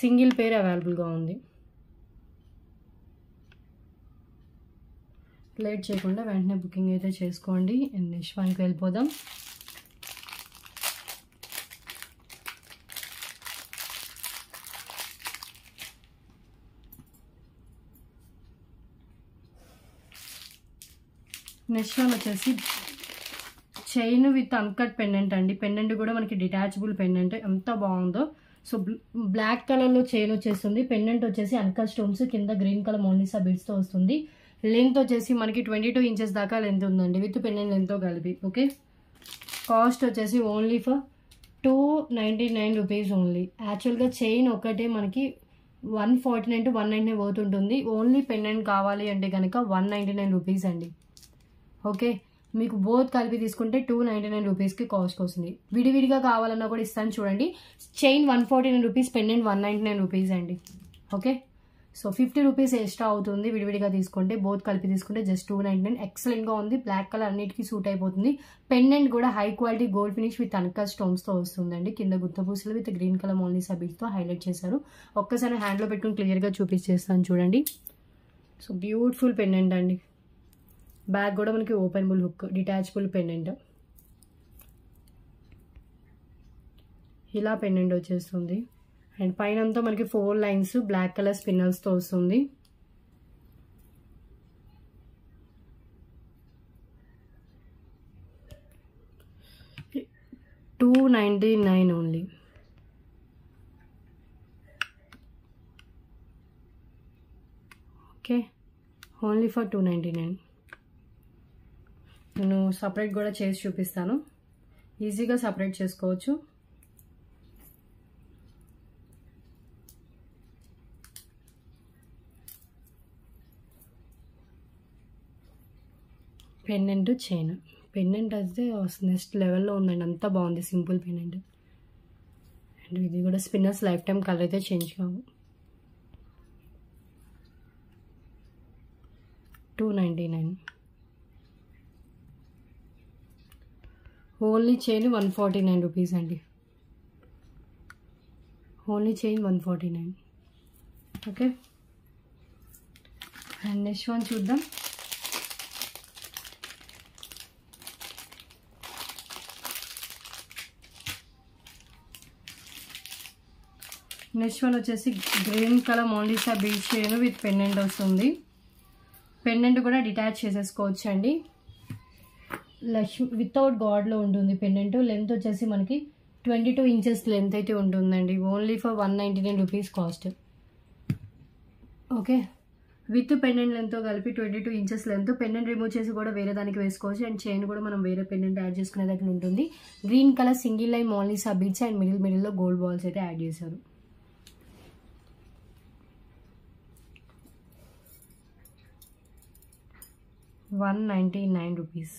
Single pair అవైలబుల్గా ఉంది. లేట్ చేయకుండా వెంటనే బుకింగ్ అయితే చేసుకోండి. నెక్స్ట్ వన్కి వెళ్ళిపోదాం. నెక్స్ట్ వన్ వచ్చేసి చైన్ విత్ అన్కట్ పెండెంట్ అండి. పెండెంట్ కూడా మనకి డిటాచబుల్ పెండెంట్. ఎంత బాగుందో. సో బ్లాక్ కలర్లో చైన్ వచ్చేస్తుంది. పెండెంట్ వచ్చేసి అన్కట్ స్టోన్స్, కింద గ్రీన్ కలర్ మోనిసా బీడ్స్తో వస్తుంది. లెంత్ వచ్చేసి మనకి 22 ఇంచెస్ దాకా లెంత్ ఉందండి, విత్ పెండెంట్ లెంత్తో కలిపి. ఓకే, కాస్ట్ వచ్చేసి ఓన్లీ ఫర్ 299 రూపీస్ ఓన్లీ. యాక్చువల్గా చైన్ ఒకటే మనకి 149 to 199 పోతుంటుంది. ఓన్లీ పెండెంట్ కావాలి అంటే కనుక 199 రూపీస్ అండి. ఓకే, మీకు బోత్ కలిపి తీసుకుంటే 299 రూపీస్కి కాస్ట్ వస్తుంది. విడివిడిగా కావాలన్నా కూడా ఇస్తాను చూడండి. చైన్ 149 రూపీస్, పెండెంట్ 199 రూపీస్ అండి. ఓకే, సో 50 రూపీస్ ఎక్స్ట్రా అవుతుంది విడివిడిగా తీసుకుంటే. బోత్ కలిపి తీసుకుంటే జస్ట్ 299. ఎక్సలెంట్గా ఉంది. బ్లాక్ కలర్ అన్నిటికీ సూట్ అయిపోతుంది. పెండెంట్ కూడా high quality gold finish with uncut స్టోన్స్తో వస్తుందండి. కింద గుత్త పూసలు విత్ గ్రీన్ కలర్ మోనిసా బీడ్స్తో హైలైట్ చేశారు. ఒక్కసారి హ్యాండ్లో పెట్టుకుని క్లియర్గా చూపించేస్తాను చూడండి. సో బ్యూటిఫుల్ పెండెంట్ అండి. బ్యాక్ కూడా మనకి ఓపెనబుల్ హుక్, డిటాచబుల్ పెండెంట్. ఇలా పెండెంట్ వచ్చేస్తుంది. అండ్ పైన అంతా మనకి 4 లైన్స్ బ్లాక్ కలర్ స్పిన్నల్స్తో వస్తుంది. $299 ఓన్లీ. Okay, only for 299. నేను సపరేట్ కూడా చేసి చూపిస్తాను. ఈజీగా సపరేట్ చేసుకోవచ్చు. Pendant chain. పెండెంట్ అయితే నెక్స్ట్ లెవెల్లో ఉందండి. అంత బాగుంది, సింపుల్ పెండెంట్. అండ్ ఇది కూడా స్పిన్నర్స్ లైఫ్ టైం కలర్ అయితే చేంజ్ కావు. 299. ఓన్లీ చైన్ 149 రూపీస్ అండి. Only chain 149. Okay, and next one చూద్దాం. నెక్స్ట్ వన్ వచ్చేసి గ్రీన్ కలర్ మోనిసా బీడ్ చైన్ విత్ పెండెంట్ వస్తుంది. పెండెంట్ కూడా డిటాచ్ చేసేసుకోవచ్చు అండి. వితౌట్ గాడ్లో ఉంటుంది పెండెంట్. లెంత్ వచ్చేసి మనకి 22 ఇంచెస్ లెంత్ అయితే ఉంటుందండి. Only for 199 rupees cost. Okay, with pendant లెంత్తో కలిపి 22 ఇంచెస్ లెంత్. పెండెంట్ రిమూవ్ చేసి కూడా వేరే దానికి వేసుకోవచ్చు. అండ్ చైన్ కూడా మనం వేరే పెండెంట్ యాడ్ చేసుకునే దగ్గర ఉంటుంది. గ్రీన్ కలర్ సింగిల్ లైన్ మోనిసా బీడ్స్ అండ్ మిడిల్లో గోల్డ్ బాల్స్ అయితే యాడ్ చేశారు. 199 rupees.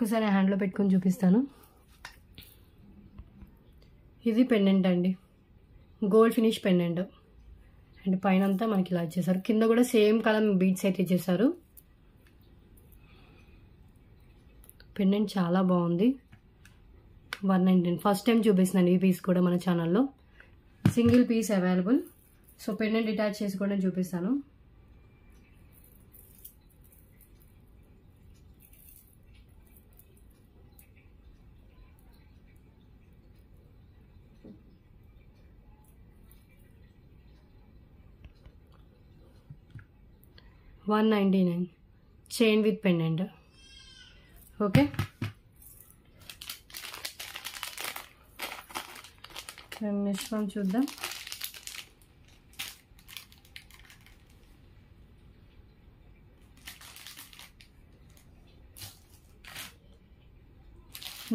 ఒకసారి హ్యాండ్లో పెట్టుకొని చూపిస్తాను. ఇది పెండెంట్ అండి, గోల్డ్ ఫినిష్ పెండెంట్. అండ్ పైన అంతా మనకి ఇలా ఇచ్చేసారు, కింద కూడా సేమ్ కలర్ బీడ్స్ అయితే ఇచ్చేసారు. పెండెంట్ చాలా బాగుంది. 199. ఫస్ట్ టైం చూపిస్తున్నాను ఈ పీస్ కూడా మన ఛానల్లో. Single piece available. So pendant attach చేసి కూడా చూపిస్తాను. $199 chain with pendant. Okay, next one చూద్దాం.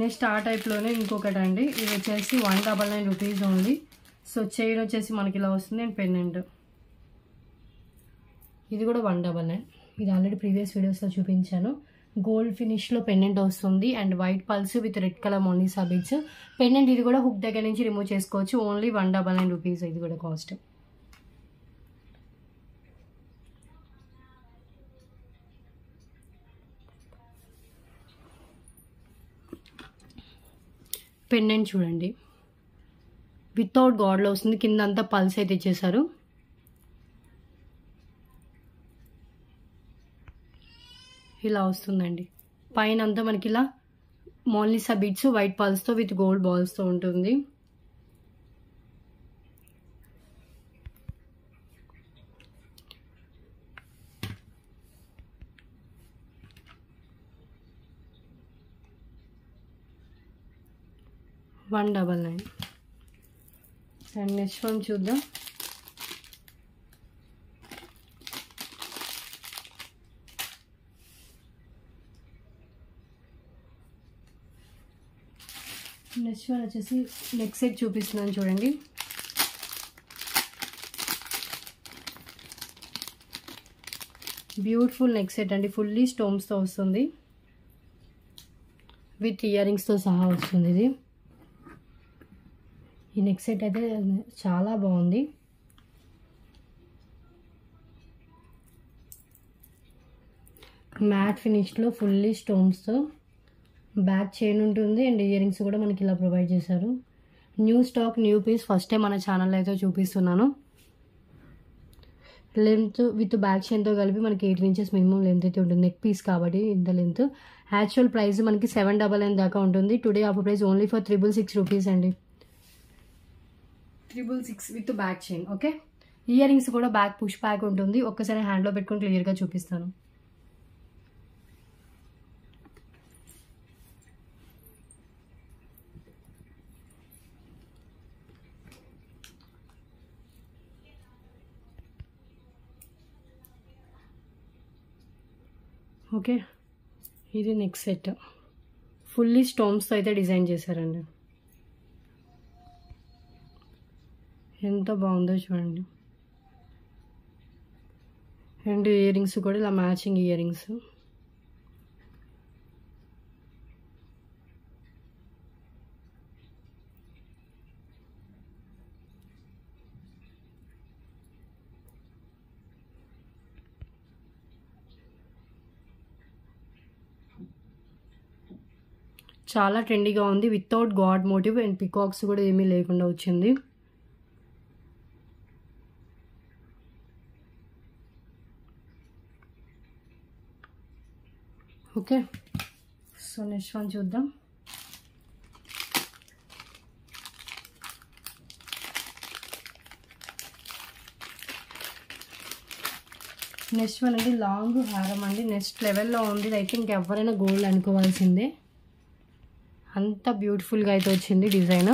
నెక్స్ట్ ఆ టైప్లోనే ఇంకొకటి అండి, ఇది వచ్చేసి 199 రూపీస్ ఓన్లీ. సో చైన్ వచ్చేసి మనకి ఇలా వస్తుంది అండ్ పెండెంట్ ఇది కూడా 199. ఇది ఆల్రెడీ ప్రీవియస్ వీడియోస్లో చూపించాను. గోల్డ్ ఫినిష్లో పెండెంట్ వస్తుంది and white pearls with red colour మోనిసా బీడ్స్ పెండెంట్. ఇది కూడా హుక్ దగ్గర నుంచి రిమూవ్ చేసుకోవచ్చు. ఓన్లీ 199 రూపీస్ ఇది కూడా కాస్ట్. పెండెంట్ చూడండి, వితౌట్ గాడ్లో వస్తుంది. కింద అంతా పల్స్ అయితే ఇచ్చేసారు. ఇలా వస్తుందండి. పైన అంతా మనకి ఇలా మోనిసా బీడ్స్ వైట్ పల్స్తో విత్ గోల్డ్ బాల్స్తో ఉంటుంది. $199. అండ్ నెక్స్ట్ వన్ చూద్దాం. నెక్స్ట్ వన్ వచ్చేసి నెక్ సెట్ చూపిస్తున్నాను చూడండి. బ్యూటిఫుల్ నెక్ సెట్ అండి, ఫుల్లీ స్టోన్స్తో వస్తుంది విత్ ఇయర్ రింగ్స్తో సహా వస్తుంది. ఇది ఈ నెక్ సెట్ అయితే చాలా బాగుంది. మ్యాట్ ఫినిష్లో ఫుల్లీ స్టోన్స్తో బ్యాక్ చైన్ ఉంటుంది అండ్ ఇయర్ రింగ్స్ కూడా మనకి ఇలా ప్రొవైడ్ చేశారు. New stock, new piece, first time మన ఛానల్లో అయితే చూపిస్తున్నాను. లెంత్ విత్ బ్యాక్ చైన్తో కలిపి మనకి 8 inches మినిమం లెంత్ అయితే ఉంటుంది. నెక్ పీస్ కాబట్టి ఇంత లెంత్. యాక్చువల్ ప్రైస్ మనకి 799 దాకా ఉంటుంది. Today offer price only for 666 rupees అండి. 666 with back chain. Okay, ear rings కూడా బ్యాక్ పుష్ బ్యాక్ ఉంటుంది. ఒక్కసారి హ్యాండ్లో పెట్టుకొని క్లియర్గా చూపిస్తాను. ఓకే, ఇది నెక్ సెట్ ఫుల్లీ స్టోన్స్తో అయితే డిజైన్ చేశారండి. ఎంత బాగుందో చూడండి. అండ్ ఇయర్ రింగ్స్ కూడా ఇలా మ్యాచింగ్ ఇయర్ రింగ్స్. చాలా ట్రెండీగా ఉంది. Without god motive and peacocks కూడా ఏమీ లేకుండా వచ్చింది. ఓకే, సో నెక్స్ట్ వన్ చూద్దాం. నెక్స్ట్ వన్ అండి, లాంగ్ హారం అండి. నెక్స్ట్ లెవెల్లో ఉంది. అయితే ఇంకెవరైనా గోల్డ్ అనుకోవాల్సిందే, అంత బ్యూటిఫుల్గా అయితే వచ్చింది డిజైన్.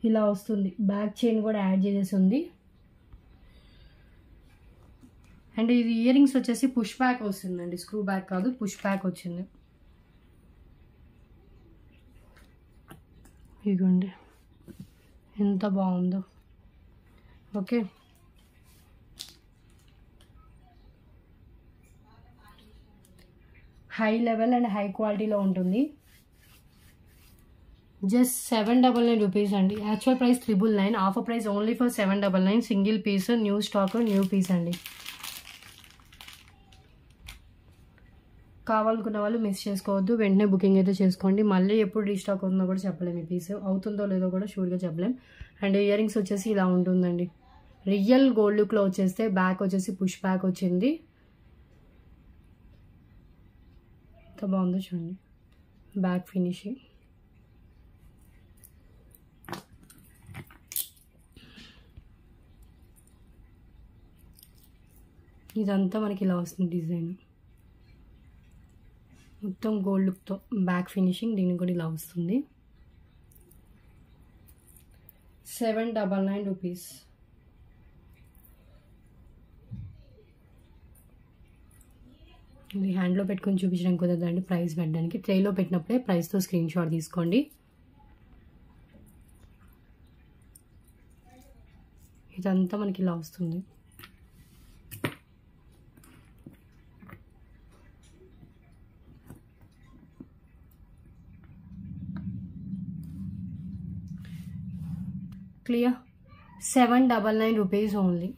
ఇలా వస్తుంది. బ్యాక్ చైన్ కూడా యాడ్ చేసేసి ఉంది. అండ్ ఇది ఇయర్ రింగ్స్ వచ్చేసి పుష్ బ్యాక్ వస్తుందండి, స్క్రూ బ్యాక్ కాదు, పుష్ బ్యాక్ వచ్చింది. ఇదిగోండి ఎంత బాగుందో. Okay, high level and high క్వాలిటీలో ఉంటుంది. జస్ట్ 799 రూపీస్ అండి. Actual price 999, offer price only for 799. Single piece, new stock, new piece అండి. కావాలనుకున్న వాళ్ళు మిస్ చేసుకోవద్దు, వెంటనే బుకింగ్ అయితే చేసుకోండి. మళ్ళీ ఎప్పుడు రీస్టాక్ అవుతుందో కూడా చెప్పలేము, ఈ పీస్ అవుతుందో లేదో కూడా షూర్గా చెప్పలేం. అండ్ ఇయర్ రింగ్స్ వచ్చేసి ఇలా ఉంటుందండి. రియల్ గోల్డ్ లుక్లో వచ్చేస్తే బ్యాక్ వచ్చేసి పుష్ బ్యాక్ వచ్చింది. ఎంత బాగుందో చూడండి బ్యాక్ ఫినిషింగ్. ఇదంతా మనకి ఇలా వస్తుంది డిజైన్, మొత్తం గోల్డ్ లుక్తో బ్యాక్ ఫినిషింగ్. దీనికి కూడా ఇలా వస్తుంది. 799 రూపీస్. ఇది హ్యాండ్లో పెట్టుకొని చూపించడానికి కుదరదండి, ప్రైస్ పెట్టడానికి. ట్రేలో పెట్టినప్పుడే ప్రైస్తో స్క్రీన్ షాట్ తీసుకోండి. ఇదంతా మనకి ఇలా వస్తుంది. క్లియర్. 799 rupees only.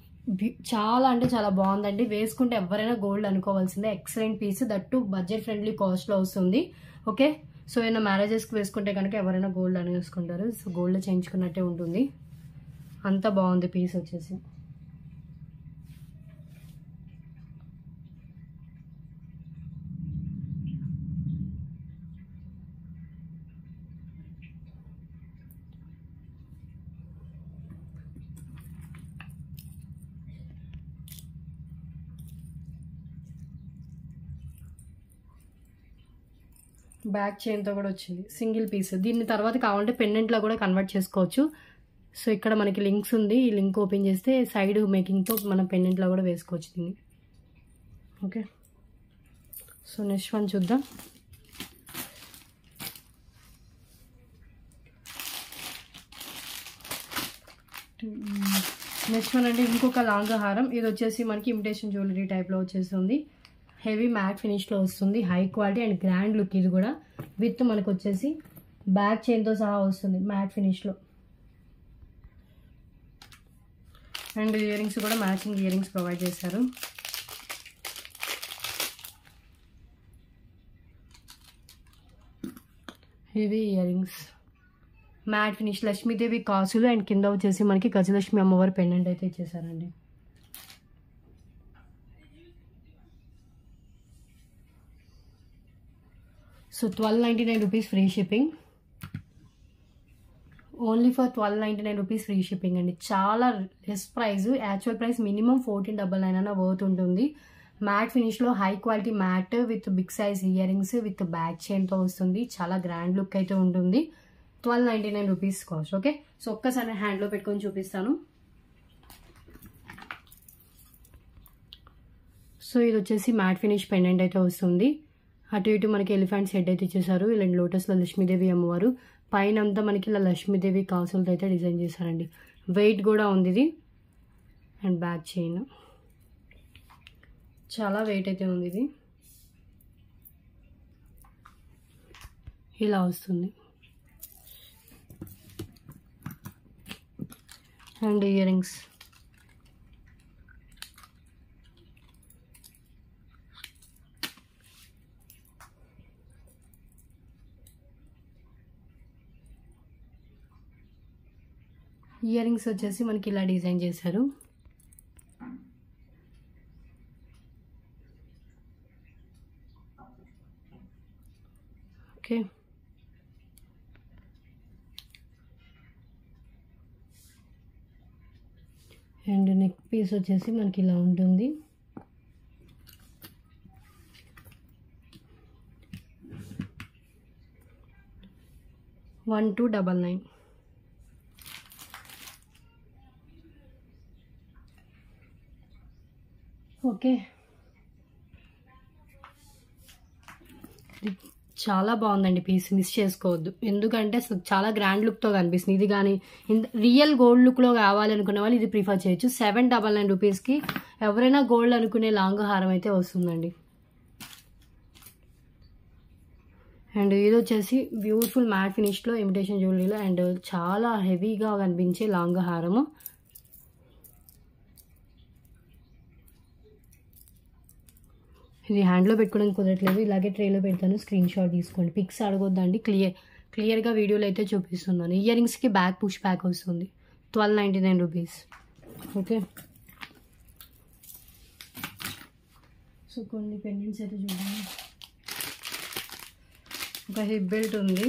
చాలా అంటే చాలా బాగుందండి. వేసుకుంటే ఎవరైనా గోల్డ్ అనుకోవాల్సిందే. Excellent piece, that budget friendly కాస్ట్లో వస్తుంది. ఓకే, సో ఏమైనా మ్యారేజెస్కి వేసుకుంటే కనుక ఎవరైనా గోల్డ్ అని వేసుకుంటారు. సో గోల్డ్ చేయించుకున్నట్టే ఉంటుంది. అంత బాగుంది పీస్ వచ్చేసి. బ్యాక్ చైన్తో కూడా వచ్చింది, సింగిల్ పీస్. దీన్ని తర్వాత కావాలంటే పెండెంట్లో కూడా కన్వర్ట్ చేసుకోవచ్చు. సో ఇక్కడ మనకి లింక్స్ ఉంది, ఈ లింక్ ఓపెన్ చేస్తే సైడ్ మేకింగ్తో మనం పెండెంట్లో కూడా వేసుకోవచ్చు దీన్ని. ఓకే, సో నెక్స్ట్ వన్ చూద్దాం. నెక్స్ట్ వన్ అంటే ఇంకొక లాంగ్ హారం. ఇది వచ్చేసి మనకి ఇమిటేషన్ జ్యువెలరీ టైప్లో వచ్చేస్తుంది. హెవీ మ్యాట్ ఫినిష్లో వస్తుంది, high quality and grand look. ఇది కూడా విత్ మనకు వచ్చేసి బ్యాక్ చైన్తో సహా వస్తుంది మ్యాట్ ఫినిష్లో. అండ్ ఇయర్ రింగ్స్ కూడా మ్యాచింగ్ ఇయర్ రింగ్స్ ప్రొవైడ్ చేశారు. ఇవి ear rings matte finish, Lakshmidevi కాసులు అండ్ కింద వచ్చేసి మనకి గజలక్ష్మి అమ్మవారి పెండెంట్ అయితే ఇచ్చేసారండి. So 1299 rupees free shipping. Only for 1299 rupees free shipping అండి. చాలా less price. Actual price minimum 1499 అయినా వర్త్ ఉంటుంది. మ్యాట్ ఫినిష్లో high quality matte with big size ear rings with back చైన్తో వస్తుంది. చాలా గ్రాండ్ లుక్ అయితే ఉంటుంది. 1299 రూపీస్ కాస్ట్. ఓకే, సో ఒక్కసారి హ్యాండ్లో పెట్టుకొని చూపిస్తాను. సో ఇది వచ్చేసి మ్యాట్ ఫినిష్ పెండెంట్ అయితే వస్తుంది. అటు ఇటు మనకి ఎలిఫెంట్స్ హెడ్ అయితే ఇచ్చేసారు. ఇలాంటి లోటస్లో లక్ష్మీదేవి అమ్మవారు, పైన అంతా మనకి ఇలా లక్ష్మీదేవి కాసులతో అయితే డిజైన్ చేశారండి. వెయిట్ కూడా ఉంది ఇది. అండ్ బ్యాక్ చైన్ చాలా వెయిట్ అయితే ఉంది. ఇది ఇలా వస్తుంది. అండ్ ఇయర్ రింగ్స్ వచ్చేసి మనకి ఇలా డిజైన్ చేశారు. ఓకే, అండ్ నెక్ పీస్ వచ్చేసి మనకి ఇలా ఉంటుంది. $1299. ఓకే, చాలా బాగుందండి పీస్, మిస్ చేసుకోవద్దు. ఎందుకంటే అసలు చాలా గ్రాండ్ లుక్తో కనిపిస్తుంది. ఇది కానీ రియల్ గోల్డ్ లుక్లో కావాలి అనుకునే వాళ్ళు ఇది ప్రిఫర్ చేయొచ్చు. 799 రూపీస్కి ఎవరైనా గోల్డ్ అనుకునే లాంగ్ హారం అయితే వస్తుందండి. అండ్ ఇది వచ్చేసి బ్యూటిఫుల్ మ్యాట్ ఫినిష్లో ఇమిటేషన్ జ్యువెలరీలో అండ్ చాలా హెవీగా కనిపించే లాంగ్ హారము. ఇది హ్యాండ్లో పెట్టుకోవడానికి కుదరట్లేదు, ఇలాగే ట్రేలో పెడతాను, స్క్రీన్ షాట్ తీసుకోండి. పిక్స్ అడగొద్దండి, క్లియర్గా వీడియోలో అయితే చూపిస్తున్నాను. ఇయర్ రింగ్స్కి బ్యాక్ పుష్ బ్యాక్ వస్తుంది, 1299 రూపీస్. ఓకే, సో కొన్ని పెండెంట్స్ అయితే చూడండి. ఒక హిప్ బెల్ట్ ఉంది,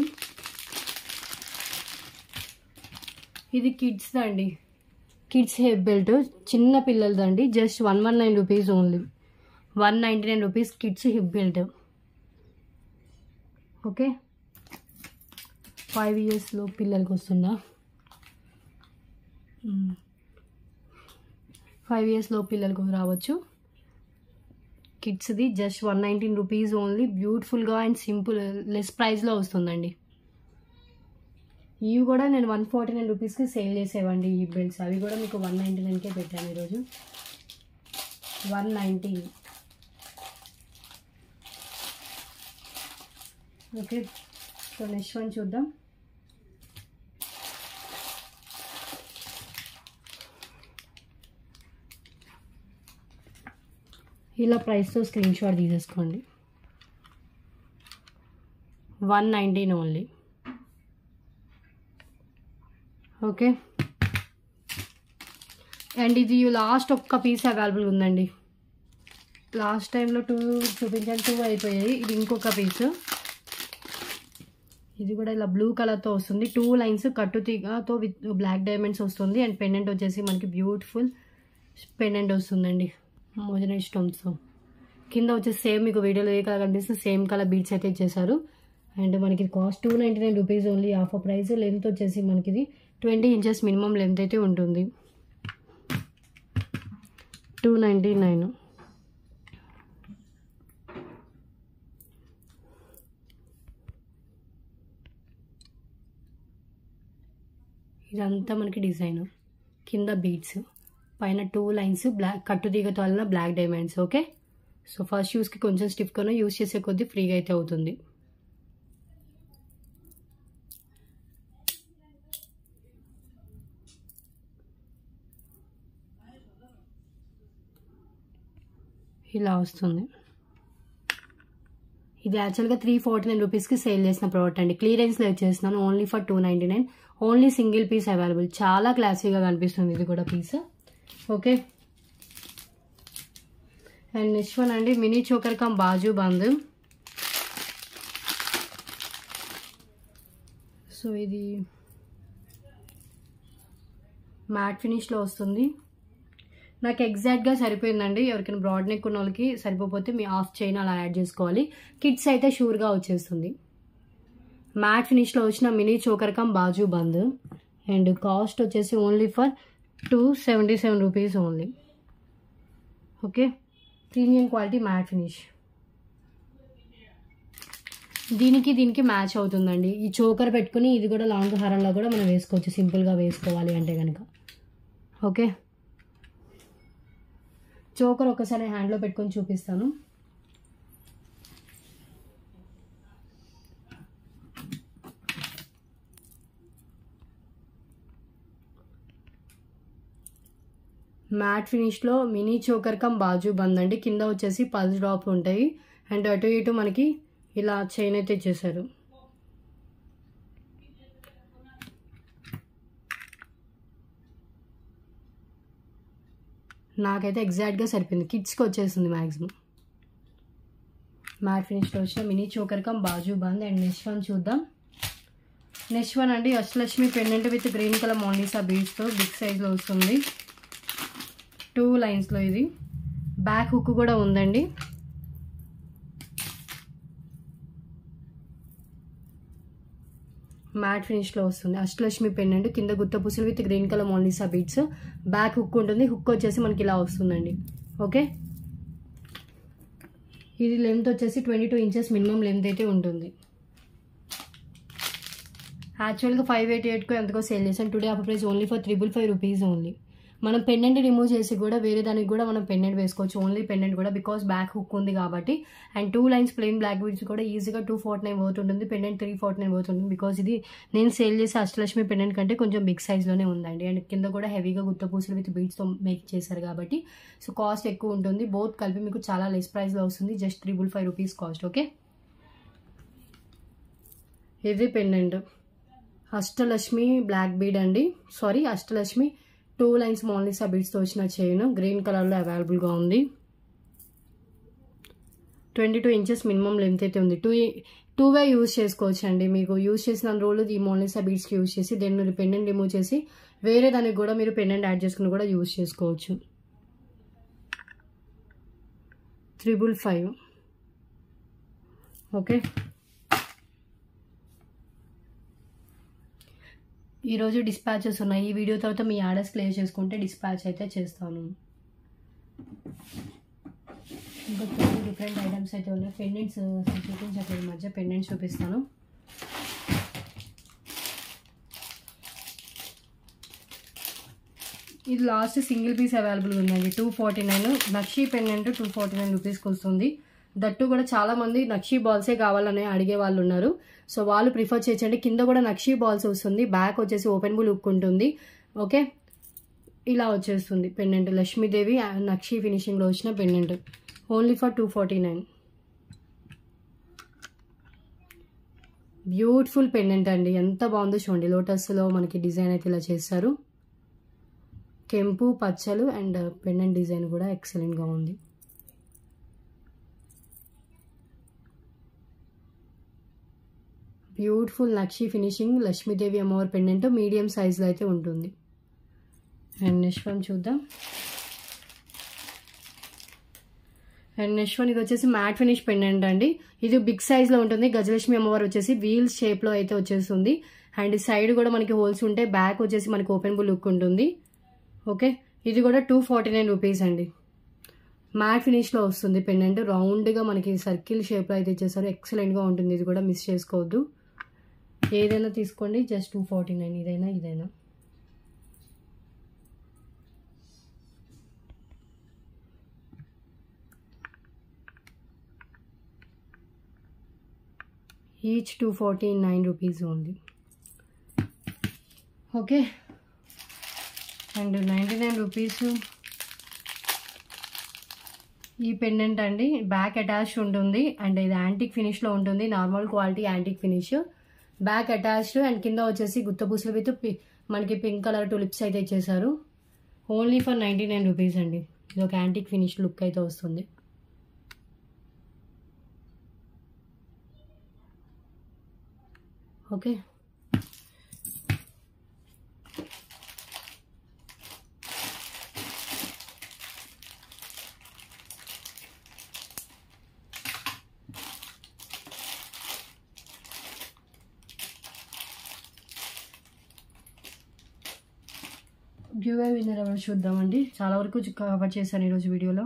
ఇది కిడ్స్ అండి, కిడ్స్ హిప్ బెల్ట్, చిన్న పిల్లలదండి. Just 119 rupees only, 199 rupees kids hip belt. Okay, 5 ఇయర్స్లో పిల్లలకి వస్తుందా? 5 ఇయర్స్లో పిల్లలకు రావచ్చు. కిడ్స్ది జస్ట్ 119 రూపీస్ ఓన్లీ. బ్యూటిఫుల్గా అండ్ సింపుల్ లెస్ ప్రైస్లో వస్తుందండి. ఇవి కూడా నేను 149 రూపీస్కి సేల్ చేసేవండి ఈ బెల్ట్స్. అవి కూడా మీకు 199కే పెట్టాను ఈరోజు, 190. ఓకే, సో నెక్స్ట్ వన్ చూద్దాం. ఇలా ప్రైస్తో స్క్రీన్ షాట్ తీసేసుకోండి, 119 ఓన్లీ. ఓకే, అండ్ ఇది లాస్ట్ ఒక్క పీస్ అవైలబుల్ ఉందండి. లాస్ట్ టైంలో 2 చూపించాను, 2 అయిపోయాయి. ఇది ఇంకొక పీసు. ఇది కూడా ఇలా బ్లూ కలర్తో వస్తుంది, 2 లైన్స్ కట్టు తీగతో విత్ బ్లాక్ డైమండ్స్ వస్తుంది. అండ్ పెండెంట్ వచ్చేసి మనకి బ్యూటిఫుల్ పెండెంట్ వస్తుందండి, మోజనైట్ స్టోన్స్తో. కింద వచ్చేసి సేమ్ మీకు వీడియోలో ఏ కలర్ కనిపిస్తుంది సేమ్ కలర్ బీట్స్ అయితే ఇచ్చేసారు. అండ్ మనకి cost 299 rupees only, offer price. Length వచ్చేసి మనకి ఇది 20 ఇంచెస్ మినిమం లెంత్ అయితే ఉంటుంది, 299. ఇదంతా మనకి డిజైన్, కింద బీడ్స్, పైన 2 లైన్స్ బ్లాక్ కట్టు తీగతో వలన black diamonds. Okay, so first యూస్కి కొంచెం స్టిఫ్గానే యూస్ చేసే కొద్దీ ఫ్రీగా అయితే అవుతుంది. ఇలా వస్తుంది. ఇది యాక్చువల్గా 349 రూపీస్కి సేల్ చేసిన ప్రోడక్ట్ అండి. క్లియరెన్స్లో వచ్చేస్తున్నాను only for 299. Only single piece available. చాలా క్లాసీగా కనిపిస్తుంది ఇది కూడా piece. Okay, and next one అండి, మినీ చోకర్ కమ్ బాజు బంద్. సో ఇది మ్యాట్ ఫినిష్లో వస్తుంది. నాకు ఎగ్జాక్ట్గా సరిపోయిందండి. ఎవరికైనా బ్రాడ్ నెక్ ఉన్న వాళ్ళకి సరిపోతే మీ హాఫ్ చైన్ అలా యాడ్ చేసుకోవాలి. కిడ్స్ అయితే షూర్గా వచ్చేస్తుంది. మ్యాట్ ఫినిష్లో వచ్చిన mini choker cum Baju band. And cost వచ్చేసి only for 277 rupees only. Okay, premium quality matte finish. దీనికి మ్యాచ్ అవుతుందండి. ఈ చోకర్ పెట్టుకుని ఇది కూడా లాంగ్ హారంలో కూడా మనం వేసుకోవచ్చు, సింపుల్గా వేసుకోవాలి అంటే కనుక. ఓకే, చోకర్ ఒకసారి హ్యాండ్లో పెట్టుకొని చూపిస్తాను. మ్యాట్ ఫినిష్లో మినీ చోకర్ కమ్ బాజు బంద్ అండి. కింద వచ్చేసి పల్స్ డ్రాప్ ఉంటాయి. అండ్ అటు ఇటు మనకి ఇలా చైన్ అయితే ఇచ్చేసారు. నాకైతే ఎగ్జాక్ట్గా సరిపోయింది. కిడ్స్కి వచ్చేస్తుంది మ్యాక్సిమం. మ్యాట్ ఫినిష్లో వచ్చిన mini choker cum Baju band. And next one చూద్దాం. నెక్స్ట్ వన్ అండి, Ashtalakshmi pendant with green colour మోనిసా బీడ్స్తో బిగ్ సైజ్లో వస్తుంది. 2 లైన్స్లో ఇది. బ్యాక్ హుక్ కూడా ఉందండి. మ్యాట్ ఫినిష్లో వస్తుంది. అష్టలక్ష్మి పెండెంట్ కింద గుత్త పూసలు విత్ గ్రీన్ కలర్ మోనిసా బీడ్స్. బ్యాక్ హుక్ ఉంటుంది. హుక్ వచ్చేసి మనకి ఇలా వస్తుందండి. ఓకే, ఇది లెంత్ వచ్చేసి 22 ఇంచెస్ మినిమం లెంత్ అయితే ఉంటుంది. యాక్చువల్గా 588కు ఎంతకో సేల్ చేసాను. Today offer price only for 555 rupees only. మనం పెండెంట్ రిమూవ్ చేసి కూడా వేరే దానికి కూడా మనం పెండెంట్ వేసుకోవచ్చు. ఓన్లీ పెండెంట్ కూడా బికాస్ బ్యాక్ హుక్ ఉంది కాబట్టి. And 2 lines plain black beads కూడా ఈజీగా 249 వర్త్ ఉంటుంది. పెండెంట్ 349 వర్త్ ఉంటుంది. బికాస్ ఇది నేను సేల్ చేసే అష్టలక్ష్మి పెండెంట్ కంటే కొంచెం బిగ్ సైజ్లోనే ఉందండి. అండ్ కింద కూడా హెవీగా గుత్త పూసలు విత్ బీడ్స్తో మేక్ చేశారు కాబట్టి సో కాస్ట్ ఎక్కువ ఉంటుంది. బోత్ కలిపి మీకు చాలా లెస్ ప్రైస్లో వస్తుంది. Just 355 rupees cost. ఓకే, ఇది పెండెంట్ అష్టలక్ష్మి బ్లాక్ బీడ్ అండి. సారీ, అష్టలక్ష్మి 2 లైన్స్ మోనాలిసా బీడ్స్తో వచ్చిన చైన్ గ్రీన్ కలర్లో అవైలబుల్గా ఉంది. 22 ఇంచెస్ మినిమం లెంత్ అయితే ఉంది. టూ వే యూజ్ చేసుకోవచ్చు అండి. మీకు యూజ్ చేసిన రోజులు ఈ మోనాలిసా బీడ్స్కి యూజ్ చేసి దెన్ మీరు పెండెంట్ రిమూవ్ చేసి వేరే దానికి కూడా మీరు పెండెంట్ యాడ్ చేసుకుని కూడా యూజ్ చేసుకోవచ్చు. 555. ఓకే, ఈరోజు డిస్పాచెస్ ఉన్నాయి. ఈ వీడియో తర్వాత మీ ఆర్డర్స్ క్లియర్ చేసుకుంటే డిస్పాచ్ అయితే చేస్తాను. ఇంకా కొన్ని డిఫరెంట్ ఐటమ్స్ అయితే ఉన్నాయి. పెండెంట్స్ చూపించట్లేదు, మధ్య పెండెంట్స్ చూపిస్తాను. ఇది లాస్ట్ సింగిల్ పీస్ అవైలబుల్ ఉందండి. 249 నక్షీ పెండెంట్ 249 రూపీస్కి వస్తుంది. దట్టు కూడా చాలా మంది నక్షీ బాల్సే కావాలని అడిగే వాళ్ళు ఉన్నారు. సో వాళ్ళు ప్రిఫర్ చేయొచ్చండి. కింద కూడా నక్షీ బాల్స్ వస్తుంది. బ్యాక్ వచ్చేసి ఓపెన్ బుల్ హుక్ ఉంటుంది. ఓకే, ఇలా వచ్చేస్తుంది పెండెంట్. లక్ష్మీదేవి నక్షీ ఫినిషింగ్లో వచ్చిన pendant only for 249. Beautiful pendant అండి. ఎంత బాగుందో చూడండి. లోటస్లో మనకి డిజైన్ అయితే ఇలా చేస్తారు. కెంపు పచ్చలు అండ్ పెండెంట్ డిజైన్ కూడా ఎక్సలెంట్గా ఉంది. బ్యూటిఫుల్ నక్షి ఫినిషింగ్ లక్ష్మీదేవి అమ్మవారి పెండెంట్ మీడియం సైజ్లో అయితే ఉంటుంది. అండ్ నెక్స్ట్ వన్ చూద్దాం. అండ్ నెక్స్ట్ వన్ ఇది వచ్చేసి మ్యాట్ ఫినిష్ పెండెంట్ అండి. ఇది బిగ్ సైజ్లో ఉంటుంది. గజలక్ష్మి అమ్మవారు వచ్చేసి వీల్స్ షేప్లో అయితే వచ్చేస్తుంది. అండ్ సైడ్ కూడా మనకి హోల్స్ ఉంటాయి. బ్యాక్ వచ్చేసి మనకి ఓపెన్ బుల్ లుక్ ఉంటుంది. ఓకే, ఇది కూడా 249 రూపీస్ అండి. మ్యాట్ ఫినిష్లో వస్తుంది పెండెంట్. రౌండ్గా మనకి సర్కిల్ షేప్లో అయితే ఇచ్చేసారు. ఎక్సలెంట్గా ఉంటుంది. ఇది కూడా మిస్ చేసుకోవద్దు. ఏదైనా తీసుకోండి, జస్ట్ 249. ఇదైనా each 249 rupees only. Okay, and 99 rupees ఈ పెండెంట్ అండి. బ్యాక్ అటాచ్ ఉంటుంది అండ్ ఇది యాంటిక్ ఫినిష్లో ఉంటుంది. Normal quality antique finish. Back attached and కింద వచ్చేసి గుత్తపూసలు విత్ మనకి పింక్ కలర్ టులిప్స్ అయితే ఇచ్చేసారు. ఓన్లీ ఫర్ 99 రూపీస్ అండి. ఇది ఒక యాంటిక్ ఫినిష్ లుక్ అయితే వస్తుంది. ఓకే, గివ్ అవే విన్నర్ ఎవరు చూద్దామండి. చాలా వరకు కవర్ చేశాను ఈరోజు వీడియోలో.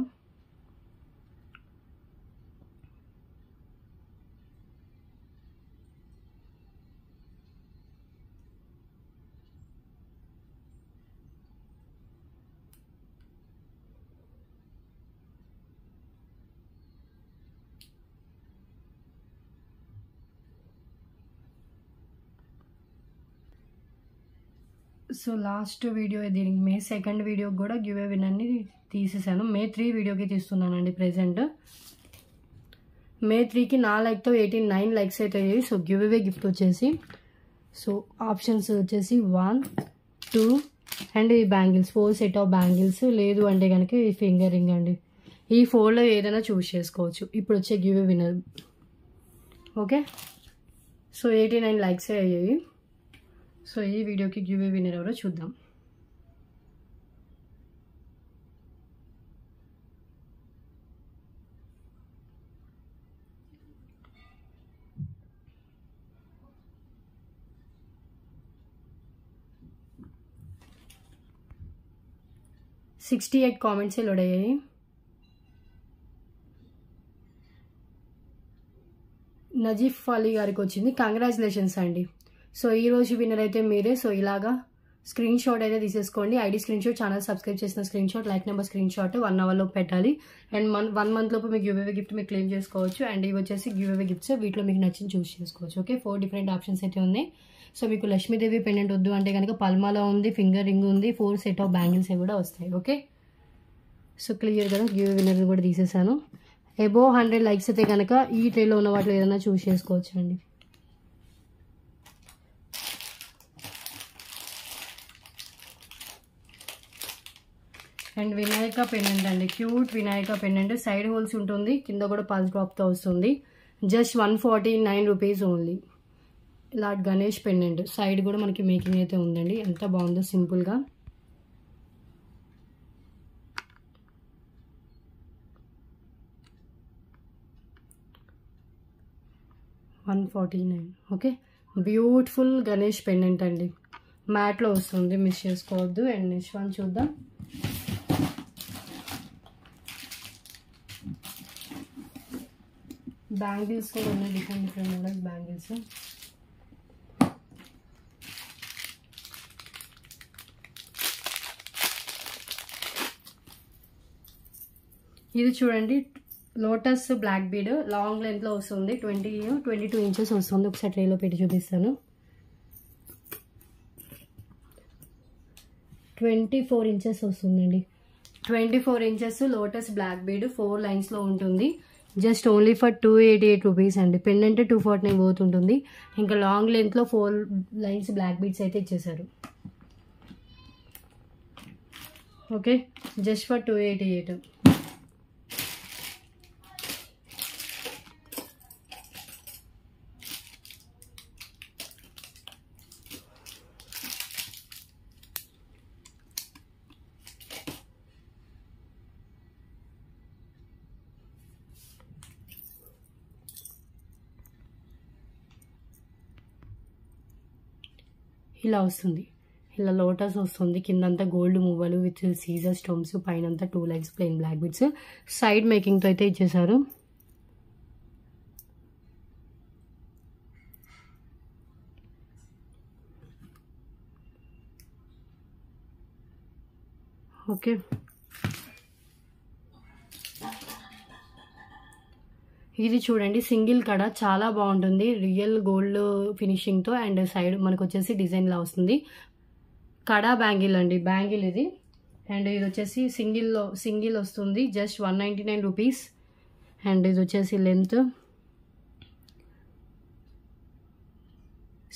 సో లాస్ట్ వీడియో దీనికి May 2 వీడియోకి కూడా గివ్ అవే విన్నర్ని తీసేసాను. May 3 వీడియోకి తీస్తున్నానండి ప్రెజెంట్. May 3కి నా లైక్తో 89 లైక్స్ అయితే అయ్యాయి. సో గివ్ అవే గిఫ్ట్ వచ్చేసి సో ఆప్షన్స్ వచ్చేసి 1, 2 అండ్ ఈ బ్యాంగిల్స్ 4 సెట్ ఆఫ్ బ్యాంగిల్స్. లేదు అంటే కనుక ఈ ఫింగర్ రింగ్ అండి. ఈ 4లో ఏదైనా చూస్ చేసుకోవచ్చు. ఇప్పుడు వచ్చే give away winner. Okay, so 89 లైక్సే అయ్యాయి. సో ఈ వీడియోకి గివ్ అవే విన్నర్ ఎవరో చూద్దాం. సిక్స్టీ 68 కామెంట్సే లోడ్ అయ్యాయి. నజీఫ్ అలీ గారికి వచ్చింది. కంగ్రాచులేషన్స్ అండి. సో ఈరోజు విన్నర్ అయితే మీరే. సో ఇలాగా స్క్రీన్ షాట్ అయితే తీసేసుకోండి. ID screen shot, channel subscribe చేసిన screen shot, like number screen shot 1 hour లోపు పెట్టాలి. అండ్ 1 month లోపు మీకు గివ్ అవే గిఫ్ట్ మీకు క్లెయిమ్ చేసుకోవచ్చు. అండ్ ఇవి వచ్చేసి గివ్ అవే గిఫ్ట్స్. వీటిలో మీకు నచ్చింది చూస్ చేసుకోవచ్చు. ఓకే, 4 different ఆప్షన్స్ అయితే ఉన్నాయి. సో మీకు లక్ష్మీదేవి పెండెంట్ వద్దు అంటే కనుక పల్మాలో ఉంది, ఫింగర్ రింగ్ ఉంది, 4 set of బ్యాంగిల్స్ కూడా వస్తాయి. ఓకే, సో క్లియర్ కదా. గివ్ అవే విన్నర్ కూడా తీసేసాను. అబోవ్ 100 likes అయితే కనుక ఈ ట్రేలో ఉన్న వాటిలో ఏదైనా చూస్ చేసుకోవచ్చు అండి. అండ్ వినాయక పెండెంట్ అండి, cute Vinayaka pendant. Side holes ఉంటుంది, కింద కూడా పల్స్ డ్రాప్తో వస్తుంది. Just 149 rupees only. Lord Ganesh pendant. Side కూడా మనకి మేకింగ్ అయితే ఉందండి. ఎంత బాగుందో సింపుల్గా. $149. ఓకే, బ్యూటిఫుల్ గణేష్ పెండెంట్ అండి. మ్యాట్లో వస్తుంది, మిస్ చేసుకోవద్దు. అండ్ నెక్స్ట్ వన్ చూద్దాం. బ్యాంగిల్స్ కూడా ఉన్నాయి, డిఫరెంట్ మోడల్స్ బ్యాంగిల్స్. ఇది చూడండి, lotus black bead long length లో వస్తుంది. 22 inches వస్తుంది. ఒకసారి ట్రేలో పెట్టి చూపిస్తాను. 24 inches వస్తుందండి. 24 inches lotus black bead 4 lines లో ఉంటుంది. జస్ట్ ఓన్లీ ఫర్ 288 rupees అండి. పెండెంట్ 249 పోతుంటుంది. ఇంకా లాంగ్ లెంత్ లో 4 lines బ్లాక్ బీడ్స్ అయితే ఇచ్చేసారు. Okay, just for 288. ఇలా వస్తుంది. ఇలా లోటస్ వస్తుంది. కిందంతా గోల్డ్ మువ్వలు విత్ సీజర్ స్టోన్స్, పైనంతా 2 lines plain black bits. Side మేకింగ్తో అయితే ఇచ్చేసారు. ఓకే, ఇది చూడండి సింగిల్ కడ, చాలా బాగుంటుంది. రియల్ గోల్డ్ ఫినిషింగ్తో. అండ్ సైడ్ మనకు వచ్చేసి డిజైన్ లా వస్తుంది. కడా బ్యాంగిల్ అండి, బ్యాంగిల్ ఇది. అండ్ ఇది వచ్చేసి సింగిల్ వస్తుంది. Just 199 rupees. అండ్ ఇది వచ్చేసి లెంత్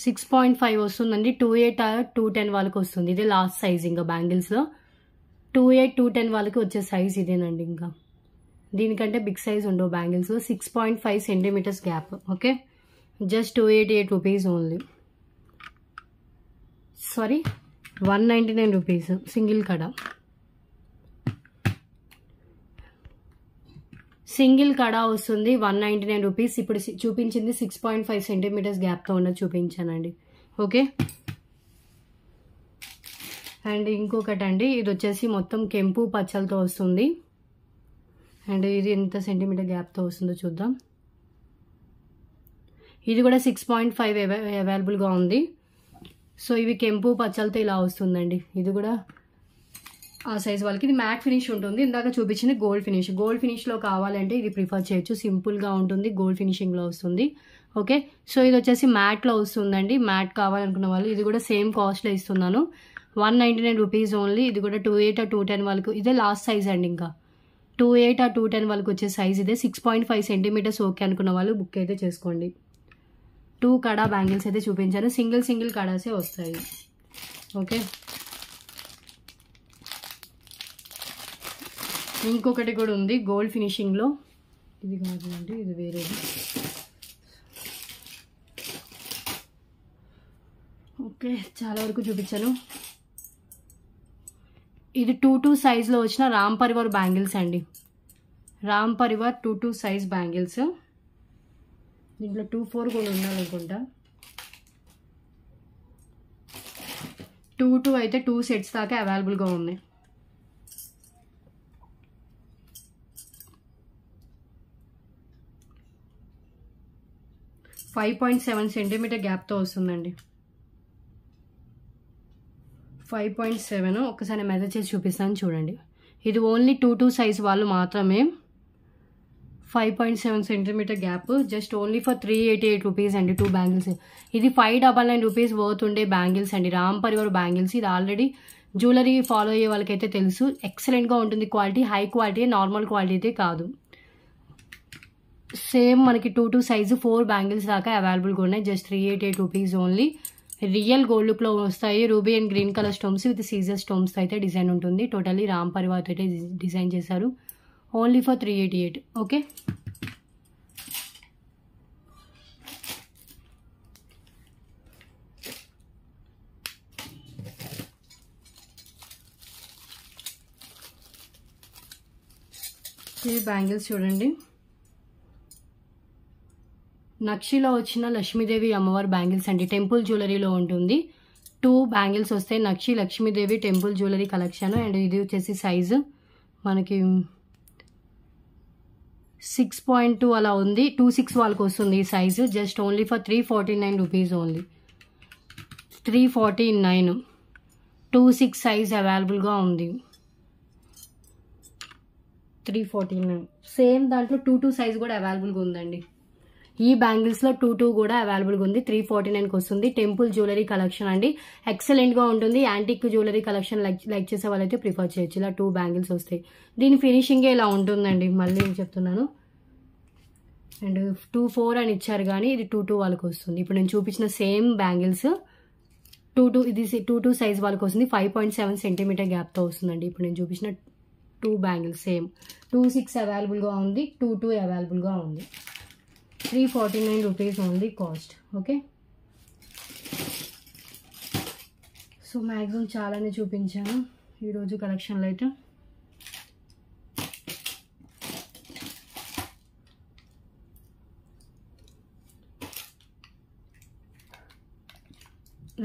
6.5 వస్తుందండి. 28 or 210 వాళ్ళకి వస్తుంది. ఇదే లాస్ట్ సైజ్ ఇంకా బ్యాంగిల్స్లో. 28, 210 వాళ్ళకి వచ్చే సైజ్ ఇదేనండి. ఇంకా దీనికంటే బిగ్ సైజ్ ఉండవు బ్యాంగిల్స్లో. 6.5 centimeters gap. Okay, just 288 rupees only. Sorry, 199 rupees single కడ. సింగిల్ కడ వస్తుంది 199 rupees. ఇప్పుడు చూపించింది 6.5 centimeters గ్యాప్తో ఉన్నది చూపించానండి. ఓకే, అండ్ ఇంకొకటి అండి, ఇది వచ్చేసి మొత్తం కెంపు పచ్చలతో వస్తుంది. అండ్ ఇది ఎంత సెంటీమీటర్ గ్యాప్తో వస్తుందో చూద్దాం. ఇది కూడా 6.5 అవైలబుల్గా ఉంది. సో ఇవి కెంపు పచ్చలతో ఇలా వస్తుందండి. ఇది కూడా ఆ సైజ్ వాళ్ళకి. ఇది మ్యాట్ ఫినిష్ ఉంటుంది. ఇందాక చూపించింది గోల్డ్ ఫినిష్. గోల్డ్ ఫినిష్లో కావాలంటే ఇది ప్రిఫర్ చేయొచ్చు. సింపుల్గా ఉంటుంది, గోల్డ్ ఫినిషింగ్లో వస్తుంది. ఓకే, సో ఇది వచ్చేసి మ్యాట్లో వస్తుందండి. మ్యాట్ కావాలనుకున్న వాళ్ళు ఇది కూడా సేమ్ కాస్ట్లో ఇస్తున్నాను. 199 rupees ఓన్లీ. ఇది కూడా 28 or 210 వాళ్ళకు. ఇదే లాస్ట్ సైజ్ అండి. ఇంకా 28 or 210 వాళ్ళకి వచ్చే సైజ్ ఇదే. 6.5 centimeters ఓకే అనుకున్న వాళ్ళు బుక్ అయితే చేసుకోండి. 2 కడా బ్యాంగిల్స్ అయితే చూపించాను. సింగిల్ కడాసే వస్తాయి. ఓకే, ఇంకొకటి కూడా ఉంది గోల్డ్ ఫినిషింగ్లో. ఇది కాదు అండి, ఇది వేరేది. ఓకే, చాలా వరకు చూపించాను. ఇది 2-2 సైజ్లో వచ్చిన రామ్ పరివార్ బ్యాంగిల్స్ అండి. Ram Parivar 2-2 size bangles. దీంట్లో 2-4 కూడా ఉండాలనుకుంటా. 2-2 అయితే 2 sets దాకా అవైలబుల్గా ఉన్నాయి. 5.7 సెంటీమీటర్ గ్యాప్తో వస్తుందండి. 5.7 ఒకసారి మెజర్ చేసి చూపిస్తాను చూడండి. ఇది ఓన్లీ 2 సైజ్ వాళ్ళు మాత్రమే. 5.7 centimetre gap, just only for 388 rupees అండి 2 బ్యాంగిల్స్. ఇది 599 రూపీస్ వర్త్ ఉండే బ్యాంగిల్స్ అండి, రామ్ పరివార్ బ్యాంగిల్స్. ఇది ఆల్రెడీ జ్యువెలరీ ఫాలో అయ్యే వాళ్ళకైతే తెలుసు, ఎక్సలెంట్గా ఉంటుంది quality, high quality, normal quality అయితే కాదు. సేమ్ మనకి 2 సైజు 4 బ్యాంగిల్స్ దాకా అవైలబుల్గా ఉన్నాయి. Just 388 rupees only. Real gold లుక్లో వస్తాయి. Ruby and green colour stones with సీజర్ స్టోన్స్ అయితే డిజైన్ ఉంటుంది. టోటల్లీ రామ్ పరివార్ అయితే డిజైన్ చేశారు. Only for 388. ఓకే, ఈ బ్యాంగిల్స్ చూడండి. నక్షిలో వచ్చిన లక్ష్మీదేవి అమ్మవారి బ్యాంగిల్స్ అండి, టెంపుల్ జ్యువెలరీలో ఉంటుంది. 2 బ్యాంగిల్స్ వస్తాయి. Nakshi Lakshmidevi temple jewellery collection. And ఇది వచ్చేసి సైజు మనకి 6.2 అలా ఉంది. 2.6 వాళ్ళకి వస్తుంది ఈ size. Just only for 349 rupees only. 349. 2.6 size అవైలబుల్గా ఉంది. 349. సేమ్ దాంట్లో 2 సైజ్ కూడా అవైలబుల్గా ఉందండి. ఈ బ్యాంగిల్స్లో 2 కూడా అవైలబుల్గా ఉంది. 349కి వస్తుంది. టెంపుల్ జ్యువెలరీ కలెక్షన్ అండి, ఎక్సలెంట్గా ఉంటుంది. యాంటిక్ జ్యువెలరీ కలెక్షన్ లైక్ చేసే వాళ్ళైతే ప్రిఫర్ చేయొచ్చు. ఇలా 2 బ్యాంగిల్స్ వస్తాయి. దీని ఫినిషింగే ఇలా ఉంటుందండి, మళ్ళీ చెప్తున్నాను. అండ్ 2.4 అని ఇచ్చారు కానీ ఇది 2.2 వాళ్ళకి వస్తుంది. ఇప్పుడు నేను చూపించిన సేమ్ బ్యాంగిల్స్ 2.2, ఇది 2.2 సైజ్ వాళ్ళకి వస్తుంది. 5.7 సెంటీమీటర్ గ్యాప్తో వస్తుందండి. ఇప్పుడు నేను చూపించిన 2 బ్యాంగిల్స్ సేమ్ 2.6 అవైలబుల్గా ఉంది, 2.2 అవైలబుల్గా ఉంది. 349 rupees only cost. Okay, so maximum చాలానే చూపించాను ఈరోజు కలెక్షన్లో అయితే.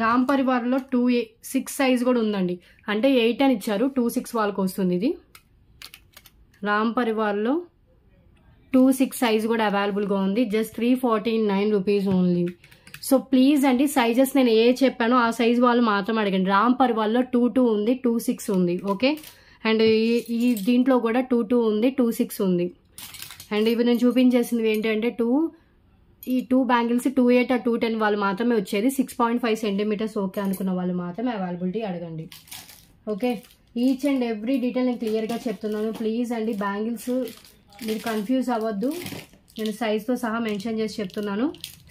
రామ్ పరివార్లో 2.6 సైజ్ కూడా ఉందండి, అంటే 8 అని ఇచ్చారు, 2.6 వాళ్ళకి వస్తుంది. ఇది రామ్ పరివార్లో 2.6 సైజ్ కూడా అవైలబుల్గా ఉంది. Just 349 rupees only. So please అండి, సైజెస్ నేను ఏ చెప్పానో ఆ సైజ్ వాళ్ళు మాత్రం అడగండి. రామ్ పరివార్లో 2.2 ఉంది, 2.6 ఉంది. ఓకే, అండ్ ఈ దీంట్లో కూడా 2.2 ఉంది, 2.6 ఉంది. అండ్ ఇవి నేను చూపించేసింది ఏంటంటే ఈ 2 బ్యాంగిల్స్ 2.8 or 2.10 వాళ్ళు మాత్రమే వచ్చేది. 6.5 సెంటీమీటర్స్ ఓకే అనుకున్న వాళ్ళు మాత్రమే అవైలబిలిటీ అడగండి. Okay, each and every detail నేను క్లియర్గా చెప్తున్నాను. ప్లీజ్ అండి, బ్యాంగిల్స్ మీరు కన్ఫ్యూజ్ అవ్వద్దు, నేను సైజ్తో సహా మెన్షన్ చేసి చెప్తున్నాను.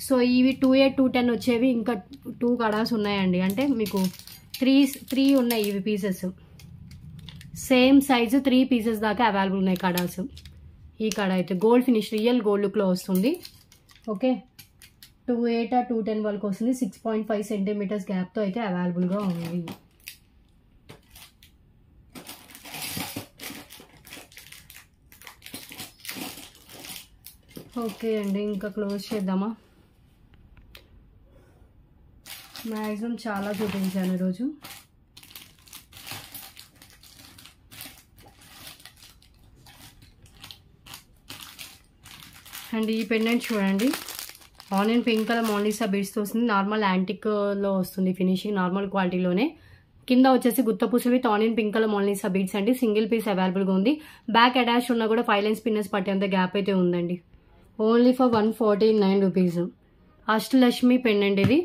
సో ఇవి 2.8, 2.10 వచ్చేవి ఇంకా 2 కడాస్ ఉన్నాయండి, అంటే మీకు 3 ఉన్నాయి ఇవి పీసెస్. సేమ్ సైజు 3 పీసెస్ దాకా అవైలబుల్ ఉన్నాయి కడాస్. ఈ కడ అయితే గోల్డ్ ఫినిష్, రియల్ గోల్డ్ లుక్లో వస్తుంది. ఓకే, 2.8 or 2.10 వాళ్ళకి వస్తుంది. 6.5 సెంటీమీటర్స్ గ్యాప్తో అయితే అవైలబుల్గా ఉంది. ఓకే అండి, ఇంకా క్లోజ్ చేద్దామా? మ్యాక్సిమం చాలా చూపించాను ఈరోజు. అండ్ ఈ పెండెంట్ చూడండి, ఆనియన్ పింక్ కలర్ మోనాలిసా బీడ్స్తో వస్తుంది. నార్మల్ యాంటిక్లో వస్తుంది ఫినిషింగ్, నార్మల్ క్వాలిటీలోనే. కింద వచ్చేసి గుత్తపూసలు with onion pink colour Mona Lisa beads అండి. సింగిల్ పీస్ అవైలబుల్గా ఉంది. బ్యాక్ అటాచ్ ఉన్నా కూడా 5 లైన్స్ పిన్నర్స్ పట్టేంత గ్యాప్ అయితే ఉందండి. Only for 149 rupees. Ashtalakshmi pendant ఇది,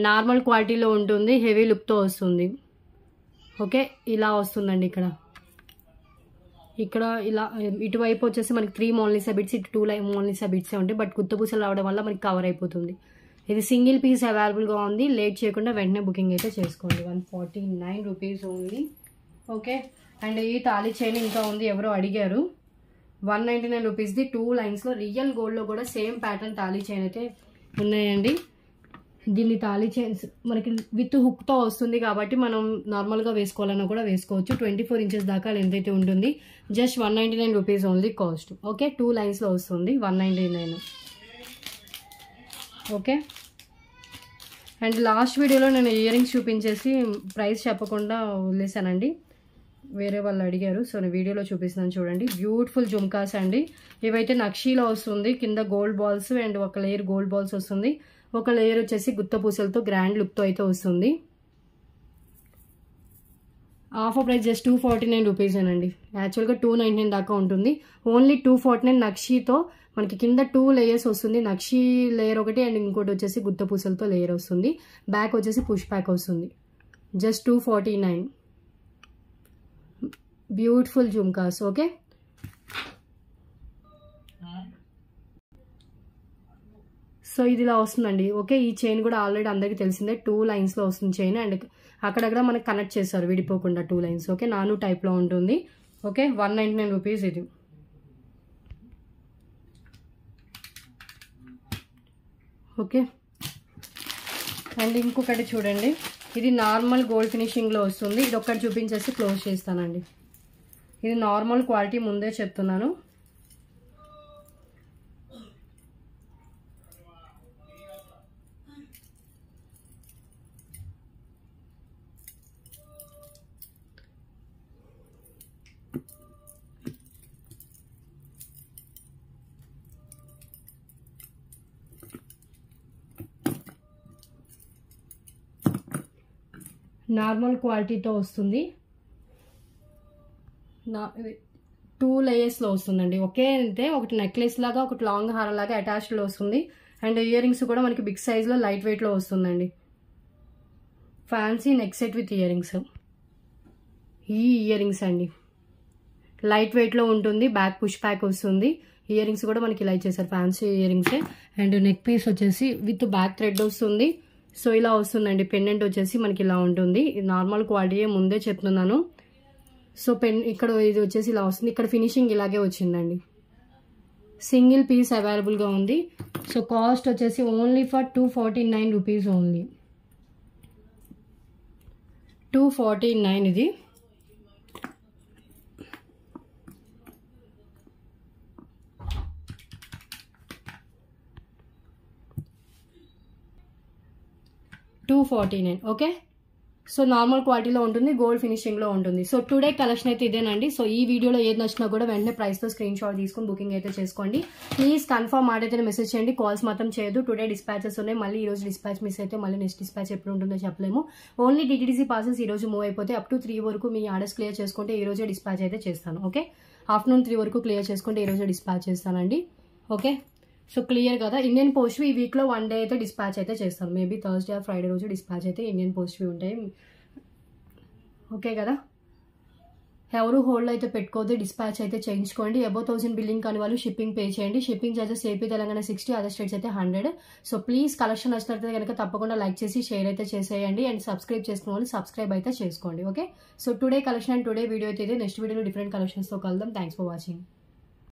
నార్మల్ క్వాలిటీలో ఉంటుంది, హెవీ లుక్తో వస్తుంది. ఓకే, ఇలా వస్తుందండి. ఇక్కడ ఇలా ఇటువైపు వచ్చేసి మనకి 3 మోనాలిసా బిట్స్, ఇటు 2 మోనాలిసా బిట్సే ఉంటాయి. బట్ గుత్తపూసలు రావడం వల్ల మనకి కవర్ అయిపోతుంది. ఇది సింగిల్ పీస్ అవైలబుల్గా ఉంది. లేట్ చేయకుండా వెంటనే బుకింగ్ అయితే చేసుకోండి. 149 రూపీస్ ఓన్లీ. ఓకే, అండ్ ఈ తాళీ చైన్ ఇంకా ఉంది, ఎవరో అడిగారు. 199 రూపీస్ది 2 లైన్స్లో రియల్ గోల్డ్లో కూడా సేమ్ ప్యాటర్న్ తాళీ చైన్ అయితే ఉన్నాయండి. దీన్ని తాళీ చైన్స్ మనకి విత్ హుక్తో వస్తుంది కాబట్టి మనం నార్మల్గా వేసుకోవాలన్నా కూడా వేసుకోవచ్చు. 24 ఇంచెస్ దాకా లెంత్ అయితే ఉంటుంది. Just 199 rupees only cost. Okay, 2 లైన్స్లో వస్తుంది 199. ఓకే, అండ్ లాస్ట్ వీడియోలో నేను ఇయర్ రింగ్స్ చూపించేసి ప్రైస్ చెప్పకుండా వదిలేసానండి. వేరే వాళ్ళు అడిగారు, సో నేను వీడియోలో చూపిస్తున్నాను చూడండి. బ్యూటిఫుల్ జుమ్కాస్ అండి. ఇవైతే నక్షీలో వస్తుంది, కింద గోల్డ్ బాల్స్ అండ్ ఒక లేయర్ గోల్డ్ బాల్స్ వస్తుంది, ఒక లేయర్ వచ్చేసి గుత్త పూసలతో గ్రాండ్ లుక్తో అయితే వస్తుంది. Offer price just 249 రూపీసేనండి. యాక్చువల్గా 299 దాకా ఉంటుంది, ఓన్లీ 249 నక్షీతో. మనకి కింద 2 లేయర్స్ వస్తుంది, నక్షీ లేయర్ ఒకటి అండ్ ఇంకోటి వచ్చేసి గుత్త పూసలతో లేయర్ వస్తుంది. బ్యాక్ వచ్చేసి పుష్ బ్యాక్ వస్తుంది. Just 249. Beautiful jhumkas. Okay, so ఇది ఇలా వస్తుందండి. ఓకే, ఈ చైన్ కూడా ఆల్రెడీ అందరికీ తెలిసిందే, 2 లైన్స్లో వస్తుంది చైన్ అండ్ అక్కడక్కడ మనకి కనెక్ట్ చేస్తారు విడిపోకుండా 2 లైన్స్. ఓకే, నాను టైప్లో ఉంటుంది. ఓకే, 199 రూపీస్ ఇది. ఓకే, అండ్ ఇంకొకటి చూడండి, ఇది నార్మల్ గోల్డ్ ఫినిషింగ్లో వస్తుంది. ఇది ఒక్కటి చూపించేసి క్లోజ్ చేస్తానండి. ఇది నార్మల్ క్వాలిటీ, ముందే చెప్తున్నాను. నార్మల్ క్వాలిటీతో వస్తుంది, 2 లేయర్స్లో వస్తుందండి. ఓకే, అంటే ఒకటి నెక్లెస్ లాగా, ఒకటి లాంగ్ హారం లాగా అటాచ్డ్లో వస్తుంది. అండ్ ఇయర్ రింగ్స్ కూడా మనకి బిగ్ సైజ్లో లైట్ వెయిట్లో వస్తుందండి. Fancy neck set with ear rings. ఈ ఇయర్ రింగ్స్ అండి లైట్ వెయిట్లో ఉంటుంది, బ్యాక్ పుష్ బ్యాక్ వస్తుంది. ఇయర్ రింగ్స్ కూడా మనకి ఇలా ఇచ్చేసారు, ఫ్యాన్సీ ఇయర్ రింగ్సే. అండ్ నెక్ పీస్ వచ్చేసి విత్ బ్యాక్ థ్రెడ్ వస్తుంది. సో ఇలా వస్తుందండి. పెండెంట్ వచ్చేసి మనకి ఇలా ఉంటుంది. ఇది నార్మల్ క్వాలిటీయే, ముందే చెప్తున్నాను. సో ఇక్కడ ఇది వచ్చేసి ఇలా వస్తుంది. ఇక్కడ ఫినిషింగ్ ఇలాగే వచ్చిందండి. సింగిల్ పీస్ అవైలబుల్గా ఉంది. సో కాస్ట్ వచ్చేసి ఓన్లీ ఫర్ 249 రూపీస్ ఓన్లీ. 249 ఇది. $249. ఓకే, సో నార్మల్ క్వాలిటీలో ఉంటుంది, గోల్డ్ ఫినిషింగ్లో ఉంటుంది. సో టుడే కలెక్షన్ అయితే ఇదేనండి. సో ఈ వీడియోలో ఏది నచ్చినా కూడా వెంటనే ప్రైస్తో స్క్రీన్ షాట్ తీసుకుని బుకింగ్ అయితే చేసుకోండి. ప్లీజ్ కన్ఫర్మ్ అయితే మెసేజ్ చేయండి, కాల్స్ మాత్రం చేయదు. టుడే డిస్పాచెస్ ఉన్నాయి, మళ్ళీ ఈ రోజు డిస్పాచ్ మిస్ అయితే మళ్ళీ నెక్స్ట్ డిస్పాచ్ ఎప్పుడు ఉంటుందో చెప్పలేము. ఓన్లీ డిటిడిసి పార్సల్స్ ఈ రోజు మూవ్ అయిపోతే అప్ టు 3 వరకు మీ ఆర్డర్స్ క్లియర్ చేసుకుంటే ఈ రోజే డిస్పాచ్ అయితే చేస్తాను. ఓకే, ఆఫ్టర్నూన్ 3 వరకు క్లియర్ చేసుకుంటే ఈ రోజే డిస్పాచ్ చేస్తానండి. ఓకే, సో క్లియర్ కదా. ఇండియన్ పోస్ట్వి ఈ వీక్లో 1 డే అయితే డిస్పాచ్ అయితే చేస్తాను. మేబీ థర్స్డే ఆర్ ఫ్రైడే రోజు డిస్పాచ్ అయితే ఇండియన్ పోస్ట్వి ఉంటాయి. ఓకే కదా, ఎవరు హోల్డ్ అయితే పెట్టుకోవద్దు, డిస్పాచ్ అయితే చేయించుకోండి. అబౌవ్ 1000 బిల్లింగ్ కాని వాళ్ళు షిప్పింగ్ పే చేయండి. Shipping charges AP Telangana 60, other states అయితే 100. సో ప్లీజ్ కలెక్షన్ నచ్చినట్లయితే కనుక తప్పకుండా లైక్ చేసి షేర్ అయితే చేసేయండి. అండ్ సబ్స్క్రైబ్ చేసుకున్న వాళ్ళు సబ్స్క్రైబ్ అయితే చేసుకోండి. Okay, so today collection and today video అయితే నెక్స్ట్ వీడియోలో డిఫరెంట్ కలెక్షన్స్తో కలుద్దాం. Thanks for watching.